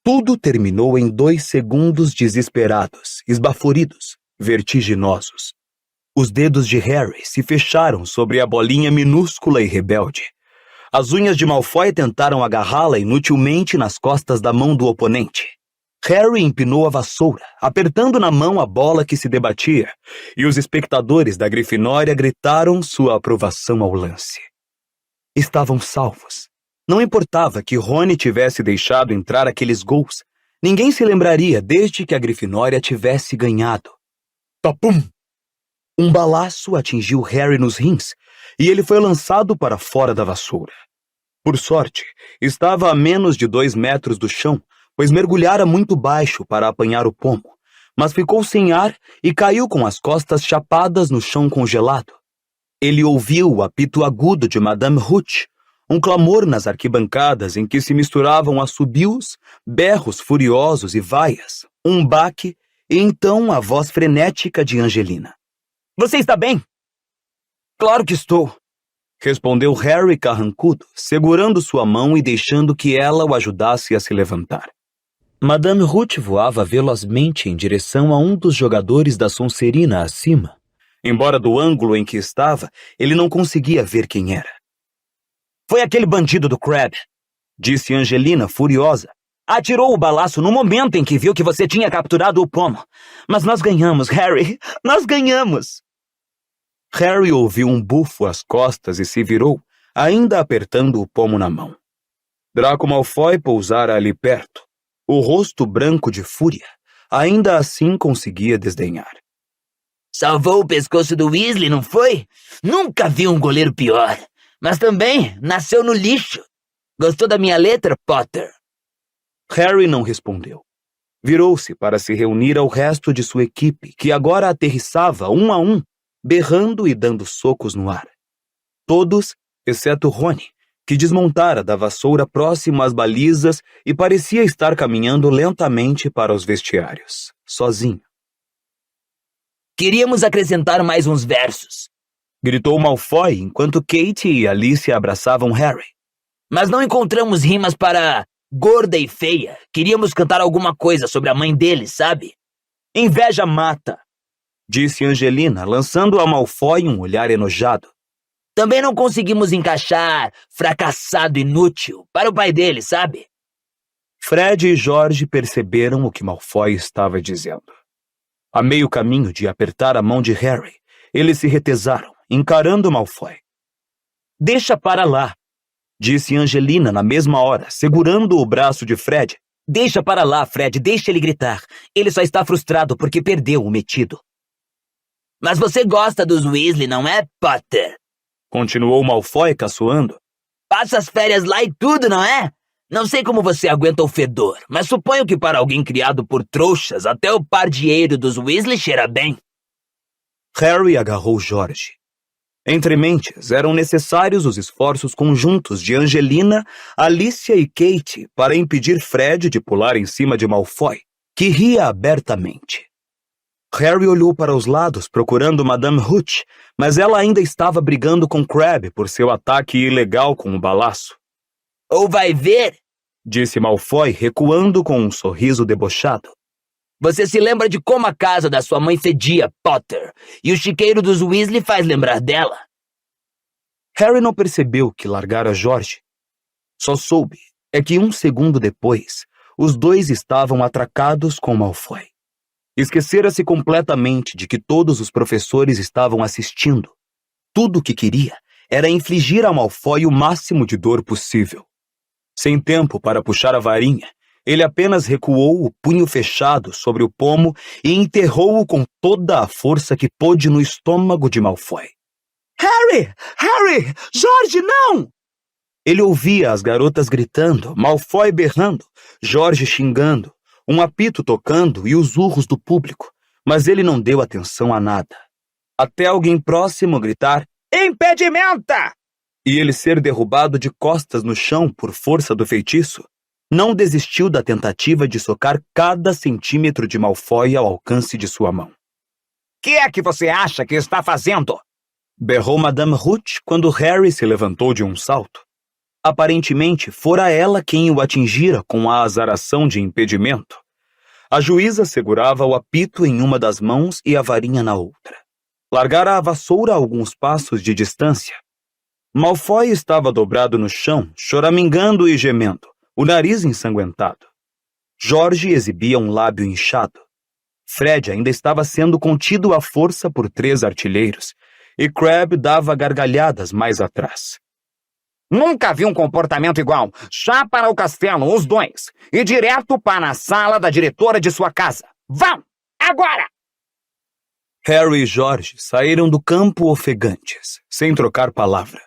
Tudo terminou em 2 segundos desesperados, esbaforidos, vertiginosos. Os dedos de Harry se fecharam sobre a bolinha minúscula e rebelde. As unhas de Malfoy tentaram agarrá-la inutilmente nas costas da mão do oponente. Harry empinou a vassoura, apertando na mão a bola que se debatia, e os espectadores da Grifinória gritaram sua aprovação ao lance. Estavam salvos. Não importava que Rony tivesse deixado entrar aqueles gols, ninguém se lembraria desde que a Grifinória tivesse ganhado. Papum! Um balaço atingiu Harry nos rins, e ele foi lançado para fora da vassoura. Por sorte, estava a menos de 2 metros do chão, pois mergulhara muito baixo para apanhar o pomo, mas ficou sem ar e caiu com as costas chapadas no chão congelado. Ele ouviu o apito agudo de Madame Hooch, um clamor nas arquibancadas em que se misturavam assobios, berros furiosos e vaias, um baque e então a voz frenética de Angelina. Você está bem? Claro que estou. respondeu Harry carrancudo, segurando sua mão e deixando que ela o ajudasse a se levantar. Madame Ruth voava velozmente em direção a um dos jogadores da Sonserina acima. Embora do ângulo em que estava, ele não conseguia ver quem era. Foi aquele bandido do Crabbe, disse Angelina, furiosa. Atirou o balaço no momento em que viu que você tinha capturado o pomo. Mas nós ganhamos, Harry. Nós ganhamos. Harry ouviu um bufo às costas e se virou, ainda apertando o pomo na mão. Draco Malfoy pousara ali perto, o rosto branco de fúria. Ainda assim conseguia desdenhar. Salvou o pescoço do Weasley, não foi? Nunca vi um goleiro pior. Mas também nasceu no lixo. Gostou da minha letra, Potter? Harry não respondeu. Virou-se para se reunir ao resto de sua equipe, que agora aterrissava um a um, berrando e dando socos no ar. Todos, exceto Rony, que desmontara da vassoura próximo às balizas e parecia estar caminhando lentamente para os vestiários, sozinho. Queríamos acrescentar mais uns versos, gritou Malfoy enquanto Kate e Alice abraçavam Harry. Mas não encontramos rimas para gorda e feia. Queríamos cantar alguma coisa sobre a mãe dele, sabe? Inveja mata, disse Angelina, lançando a Malfoy um olhar enojado. Também não conseguimos encaixar fracassado inútil para o pai dele, sabe? Fred e George perceberam o que Malfoy estava dizendo. A meio caminho de apertar a mão de Harry, eles se retesaram, encarando Malfoy. Deixa para lá, disse Angelina na mesma hora, segurando o braço de Fred. Deixa para lá, Fred, deixa ele gritar. Ele só está frustrado porque perdeu o metido. Mas você gosta dos Weasley, não é, Potter? Continuou Malfoy caçoando. Passa as férias lá e tudo, não é? Não sei como você aguenta o fedor, mas suponho que para alguém criado por trouxas, até o pardieiro dos Weasley cheira bem. Harry agarrou George. Entre mentes, eram necessários os esforços conjuntos de Angelina, Alicia e Kate para impedir Fred de pular em cima de Malfoy, que ria abertamente. Harry olhou para os lados procurando Madame Hooch, mas ela ainda estava brigando com Crabbe por seu ataque ilegal com o balaço. Ou vai ver, disse Malfoy, recuando com um sorriso debochado. Você se lembra de como a casa da sua mãe fedia, Potter, e o chiqueiro dos Weasley faz lembrar dela? Harry não percebeu que largara George. Só soube é que 1 segundo depois, os dois estavam atracados com Malfoy. Esquecera-se completamente de que todos os professores estavam assistindo. Tudo o que queria era infligir a Malfoy o máximo de dor possível. Sem tempo para puxar a varinha, ele apenas recuou o punho fechado sobre o pomo e enterrou-o com toda a força que pôde no estômago de Malfoy. Harry! Harry! George, não! Ele ouvia as garotas gritando, Malfoy berrando, George xingando, um apito tocando e os urros do público, mas ele não deu atenção a nada. Até alguém próximo gritar, Impedimenta! E ele ser derrubado de costas no chão por força do feitiço, não desistiu da tentativa de socar cada centímetro de Malfoy ao alcance de sua mão. Que é que você acha que está fazendo? Berrou Madame Hooch quando Harry se levantou de um salto. Aparentemente, fora ela quem o atingira com a azaração de impedimento. A juíza segurava o apito em uma das mãos e a varinha na outra. Largara a vassoura a alguns passos de distância. Malfoy estava dobrado no chão, choramingando e gemendo, o nariz ensanguentado. George exibia um lábio inchado. Fred ainda estava sendo contido à força por 3 artilheiros, e Crabbe dava gargalhadas mais atrás. Nunca vi um comportamento igual. Já para o castelo, os dois. E direto para a sala da diretora de sua casa. Vão! Agora! Harry e George saíram do campo ofegantes, sem trocar palavra.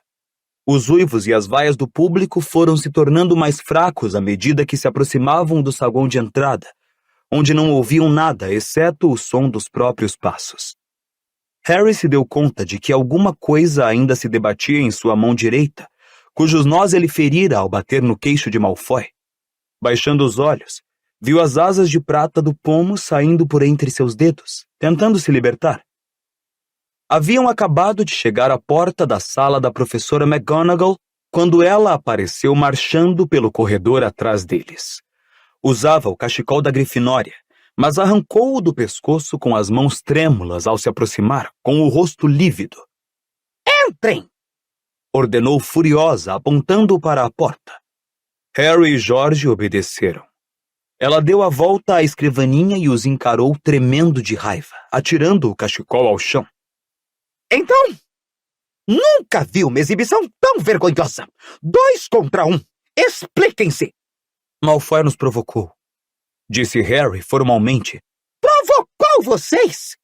Os uivos e as vaias do público foram se tornando mais fracos à medida que se aproximavam do saguão de entrada, onde não ouviam nada exceto o som dos próprios passos. Harry se deu conta de que alguma coisa ainda se debatia em sua mão direita, cujos nós ele ferira ao bater no queixo de Malfoy. Baixando os olhos, viu as asas de prata do pomo saindo por entre seus dedos, tentando se libertar. Haviam acabado de chegar à porta da sala da professora McGonagall quando ela apareceu marchando pelo corredor atrás deles. Usava o cachecol da Grifinória, mas arrancou-o do pescoço com as mãos trêmulas ao se aproximar, com o rosto lívido. Entrem! Ordenou furiosa, apontando para a porta. Harry e George obedeceram. Ela deu a volta à escrivaninha e os encarou tremendo de raiva, atirando o cachecol ao chão. Então, nunca vi uma exibição tão vergonhosa. 2 contra 1. Expliquem-se! Malfoy nos provocou, disse Harry formalmente. Provocou vocês?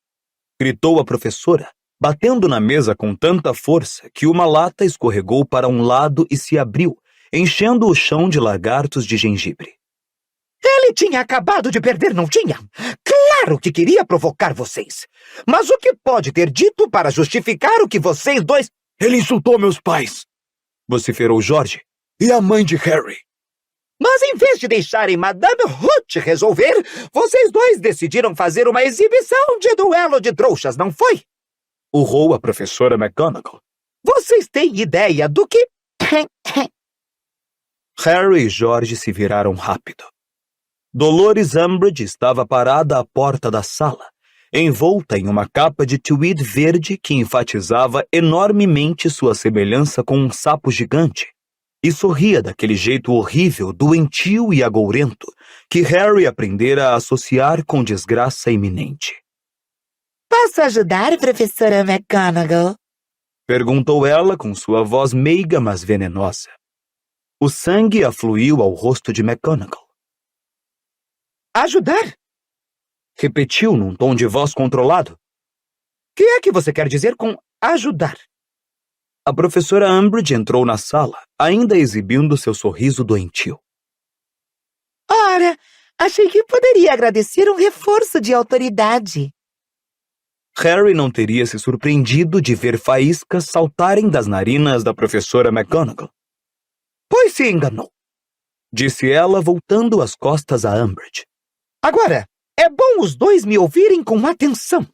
Gritou a professora, batendo na mesa com tanta força que uma lata escorregou para um lado e se abriu, enchendo o chão de lagartos de gengibre. Ele tinha acabado de perder, não tinha? Claro que queria provocar vocês. Mas o que pode ter dito para justificar o que vocês dois... Ele insultou meus pais, vociferou George, e a mãe de Harry. Mas em vez de deixarem Madame Hooch resolver, vocês dois decidiram fazer uma exibição de duelo de trouxas, não foi? Urrou a professora McGonagall. Vocês têm ideia do que... Harry e George se viraram rápido. Dolores Umbridge estava parada à porta da sala, envolta em uma capa de tweed verde que enfatizava enormemente sua semelhança com um sapo gigante, e sorria daquele jeito horrível, doentio e agourento que Harry aprendera a associar com desgraça iminente. Posso ajudar, professora McGonagall? Perguntou ela com sua voz meiga, mas venenosa. O sangue afluiu ao rosto de McGonagall. Ajudar? Repetiu num tom de voz controlado. Que é que você quer dizer com ajudar? A professora Umbridge entrou na sala, ainda exibindo seu sorriso doentio. Ora, achei que poderia agradecer um reforço de autoridade. Harry não teria se surpreendido de ver faíscas saltarem das narinas da professora McGonagall. Pois se enganou, disse ela, voltando as costas a Umbridge. Agora, é bom os dois me ouvirem com atenção.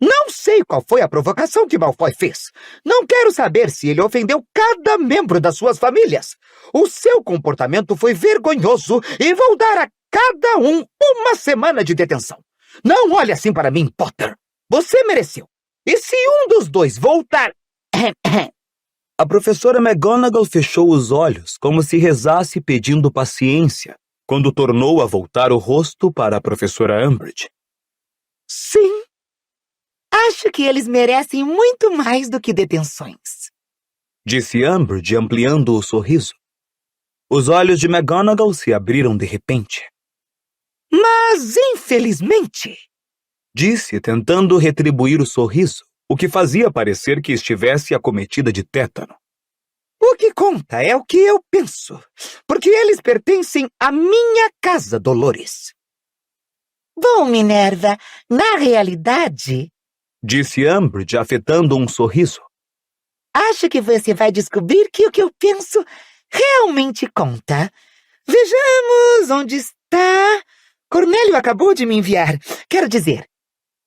Não sei qual foi a provocação que Malfoy fez. Não quero saber se ele ofendeu cada membro das suas famílias. O seu comportamento foi vergonhoso e vou dar a cada um 1 semana de detenção. Não olhe assim para mim, Potter. Você mereceu. E se um dos dois voltar... A professora McGonagall fechou os olhos como se rezasse pedindo paciência, quando tornou a voltar o rosto para a professora Umbridge. Sim. Acho que eles merecem muito mais do que detenções, disse Umbridge, ampliando o sorriso. Os olhos de McGonagall se abriram de repente. Mas, infelizmente, disse, tentando retribuir o sorriso, o que fazia parecer que estivesse acometida de tétano. O que conta é o que eu penso, porque eles pertencem à minha casa, Dolores. Bom, Minerva, na realidade... disse Umbridge, afetando um sorriso. Acho que você vai descobrir que o que eu penso realmente conta. Vejamos onde está... Cornélio acabou de me enviar. Quero dizer...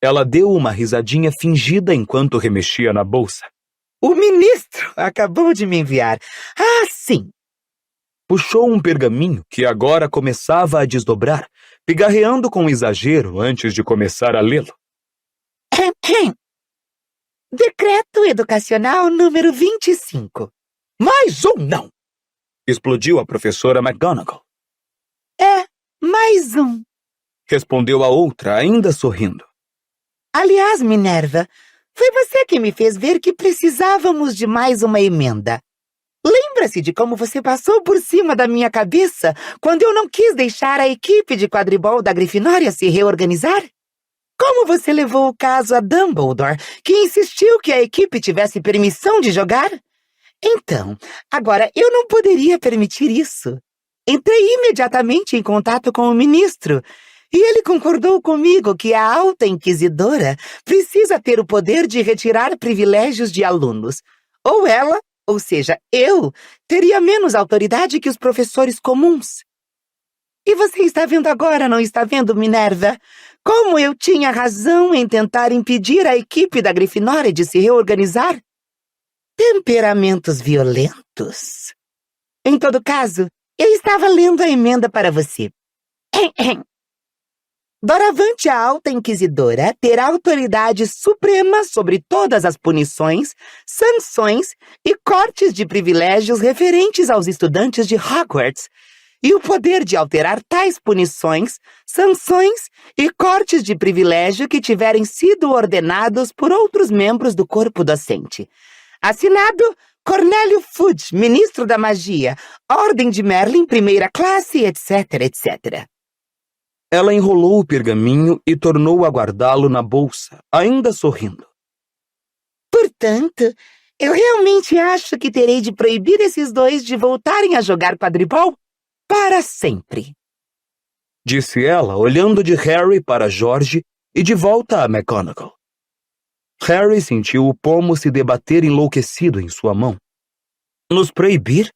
Ela deu uma risadinha fingida enquanto remexia na bolsa. O ministro acabou de me enviar. Ah, sim. Puxou um pergaminho que agora começava a desdobrar, pigarreando com exagero antes de começar a lê-lo. Decreto Educacional número 25. Mais um não! Explodiu a professora McGonagall. É, mais um. Respondeu a outra, ainda sorrindo. Aliás, Minerva, foi você que me fez ver que precisávamos de mais uma emenda. Lembra-se de como você passou por cima da minha cabeça quando eu não quis deixar a equipe de quadribol da Grifinória se reorganizar? Como você levou o caso a Dumbledore, que insistiu que a equipe tivesse permissão de jogar? Então, agora eu não poderia permitir isso. Entrei imediatamente em contato com o ministro, e ele concordou comigo que a alta inquisidora precisa ter o poder de retirar privilégios de alunos. Ou ela, ou seja, eu, teria menos autoridade que os professores comuns. E você está vendo agora, não está vendo, Minerva? Como eu tinha razão em tentar impedir a equipe da Grifinória de se reorganizar? Temperamentos violentos. Em todo caso, eu estava lendo a emenda para você. Doravante a Alta Inquisidora terá autoridade suprema sobre todas as punições, sanções e cortes de privilégios referentes aos estudantes de Hogwarts, e o poder de alterar tais punições, sanções e cortes de privilégio que tiverem sido ordenados por outros membros do corpo docente. Assinado Cornélio Fudge, Ministro da Magia, Ordem de Merlin, primeira classe, etc, etc. Ela enrolou o pergaminho e tornou a guardá-lo na bolsa, ainda sorrindo. Portanto, eu realmente acho que terei de proibir esses dois de voltarem a jogar quadribol para sempre. Disse ela, olhando de Harry para George e de volta a McGonagall. Harry sentiu o pomo se debater enlouquecido em sua mão. Nos proibir?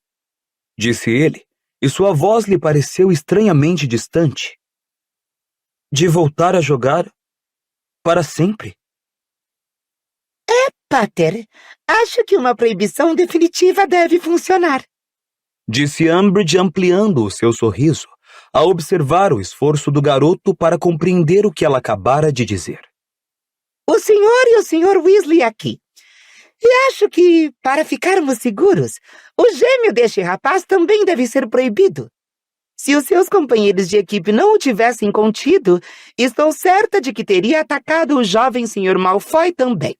Disse ele, e sua voz lhe pareceu estranhamente distante. De voltar a jogar para sempre? Pater, acho que uma proibição definitiva deve funcionar. Disse Umbridge ampliando o seu sorriso, a observar o esforço do garoto para compreender o que ela acabara de dizer. O senhor e o senhor Weasley aqui. E acho que, para ficarmos seguros, o gêmeo deste rapaz também deve ser proibido. Se os seus companheiros de equipe não o tivessem contido, estou certa de que teria atacado o jovem senhor Malfoy também.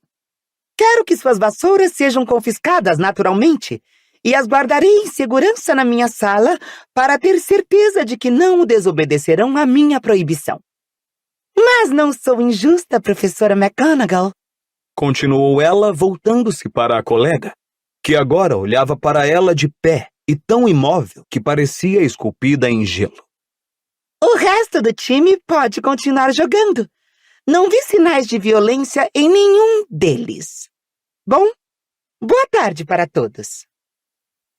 Quero que suas vassouras sejam confiscadas naturalmente, e as guardarei em segurança na minha sala para ter certeza de que não o desobedecerão à minha proibição. Mas não sou injusta, professora McGonagall. Continuou ela, voltando-se para a colega, que agora olhava para ela de pé e tão imóvel que parecia esculpida em gelo. O resto do time pode continuar jogando. Não vi sinais de violência em nenhum deles. Bom, boa tarde para todos.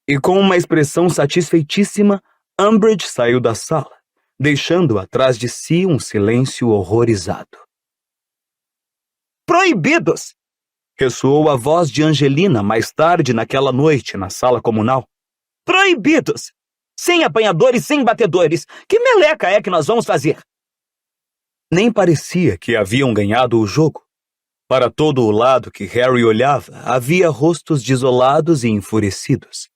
E com uma expressão satisfeitíssima, Umbridge saiu da sala, deixando atrás de si um silêncio horrorizado. Proibidos! Ressoou a voz de Angelina mais tarde naquela noite na sala comunal. Proibidos! Sem apanhadores, sem batedores. Que meleca é que nós vamos fazer? Nem parecia que haviam ganhado o jogo. Para todo o lado que Harry olhava, havia rostos desolados e enfurecidos.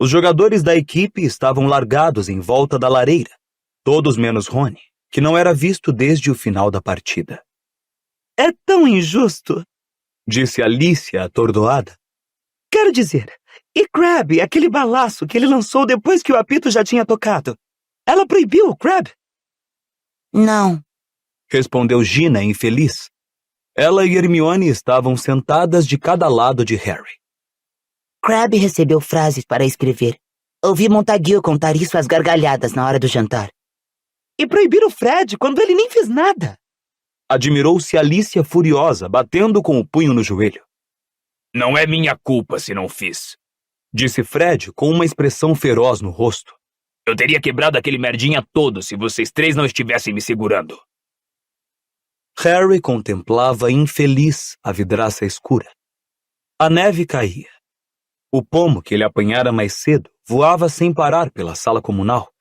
Os jogadores da equipe estavam largados em volta da lareira, todos menos Rony, que não era visto desde o final da partida. É tão injusto, disse Alicia atordoada. Quero dizer, e Crabbe, aquele balaço que ele lançou depois que o apito já tinha tocado? Ela proibiu o Crabbe? Não. Respondeu Gina infeliz. Ela e Hermione estavam sentadas de cada lado de Harry. Crabbe recebeu frases para escrever. Ouvi Montague contar isso às gargalhadas na hora do jantar. E proibir o Fred quando ele nem fez nada. Admirou-se Alicia furiosa, batendo com o punho no joelho. Não é minha culpa se não fiz, disse Fred com uma expressão feroz no rosto. Eu teria quebrado aquele merdinha todo se vocês três não estivessem me segurando. Harry contemplava infeliz a vidraça escura. A neve caía. O pomo que ele apanhara mais cedo voava sem parar pela sala comunal.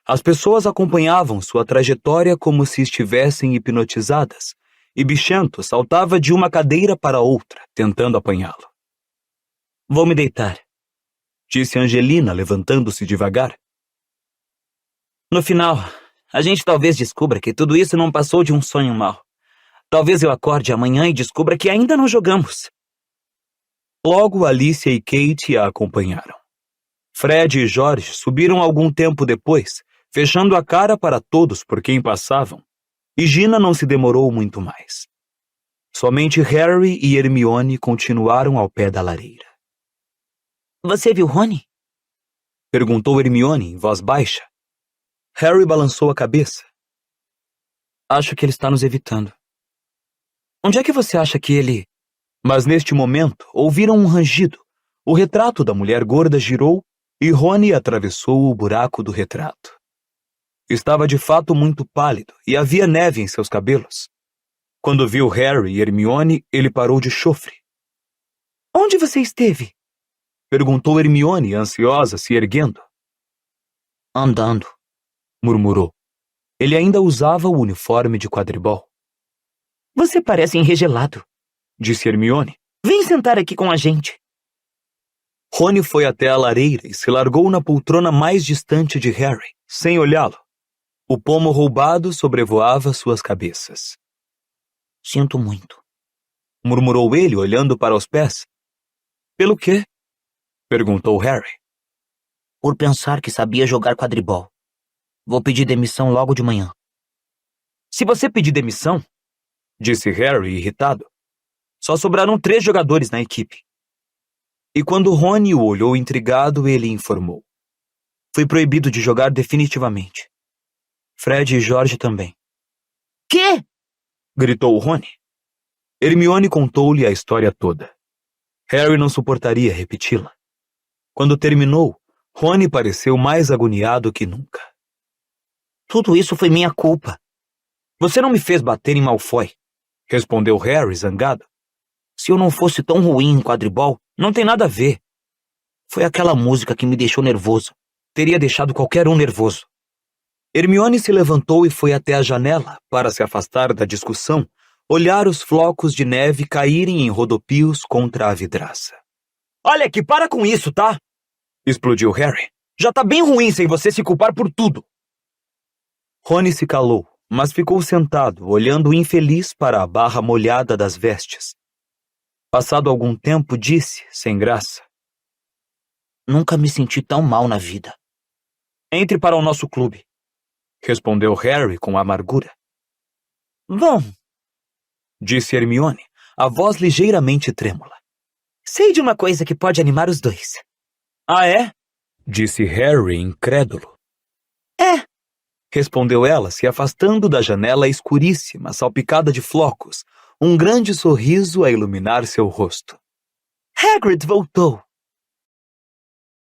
As pessoas acompanhavam sua trajetória como se estivessem hipnotizadas, e Bichento saltava de uma cadeira para outra, tentando apanhá-lo. Vou me deitar, disse Angelina, levantando-se devagar. No final, a gente talvez descubra que tudo isso não passou de um sonho mau. Talvez eu acorde amanhã e descubra que ainda não jogamos. Logo, Alicia e Kate a acompanharam. Fred e George subiram algum tempo depois, fechando a cara para todos por quem passavam, e Gina não se demorou muito mais. Somente Harry e Hermione continuaram ao pé da lareira. Você viu Rony? Perguntou Hermione em voz baixa. Harry balançou a cabeça. Acho que ele está nos evitando. Onde é que você acha que ele... Mas neste momento, ouviram um rangido. O retrato da mulher gorda girou e Rony atravessou o buraco do retrato. Estava de fato muito pálido e havia neve em seus cabelos. Quando viu Harry e Hermione, ele parou de chofre. Onde você esteve? Perguntou Hermione, ansiosa, se erguendo. Andando, Murmurou. Ele ainda usava o uniforme de quadribol. Você parece enregelado. Disse Hermione. Vem sentar aqui com a gente. Rony foi até a lareira e se largou na poltrona mais distante de Harry, sem olhá-lo. O pomo roubado sobrevoava suas cabeças. Sinto muito. Murmurou ele, olhando para os pés. Pelo quê? Perguntou Harry. Por pensar que sabia jogar quadribol. Vou pedir demissão logo de manhã. Se você pedir demissão, disse Harry, irritado, só sobraram 3 jogadores na equipe. E quando Rony o olhou intrigado, ele informou. Fui proibido de jogar definitivamente. Fred e George também. Quê? Gritou Rony. Hermione contou-lhe a história toda. Harry não suportaria repeti-la. Quando terminou, Rony pareceu mais agoniado que nunca. Tudo isso foi minha culpa. Você não me fez bater em Malfoy, respondeu Harry zangado. Se eu não fosse tão ruim em quadribol, não tem nada a ver. Foi aquela música que me deixou nervoso. Teria deixado qualquer um nervoso. Hermione se levantou e foi até a janela para se afastar da discussão, olhar os flocos de neve caírem em rodopios contra a vidraça. Olha aqui, para com isso, tá? Explodiu Harry. Já tá bem ruim sem você se culpar por tudo. Rony se calou, mas ficou sentado, olhando infeliz para a barra molhada das vestes. Passado algum tempo, disse, sem graça. Nunca me senti tão mal na vida. Entre para o nosso clube, respondeu Harry com amargura. Bom, disse Hermione, a voz ligeiramente trêmula. Sei de uma coisa que pode animar os dois. Ah, é? Disse Harry, incrédulo. É, respondeu ela, se afastando da janela escuríssima, salpicada de flocos, um grande sorriso a iluminar seu rosto. Hagrid voltou.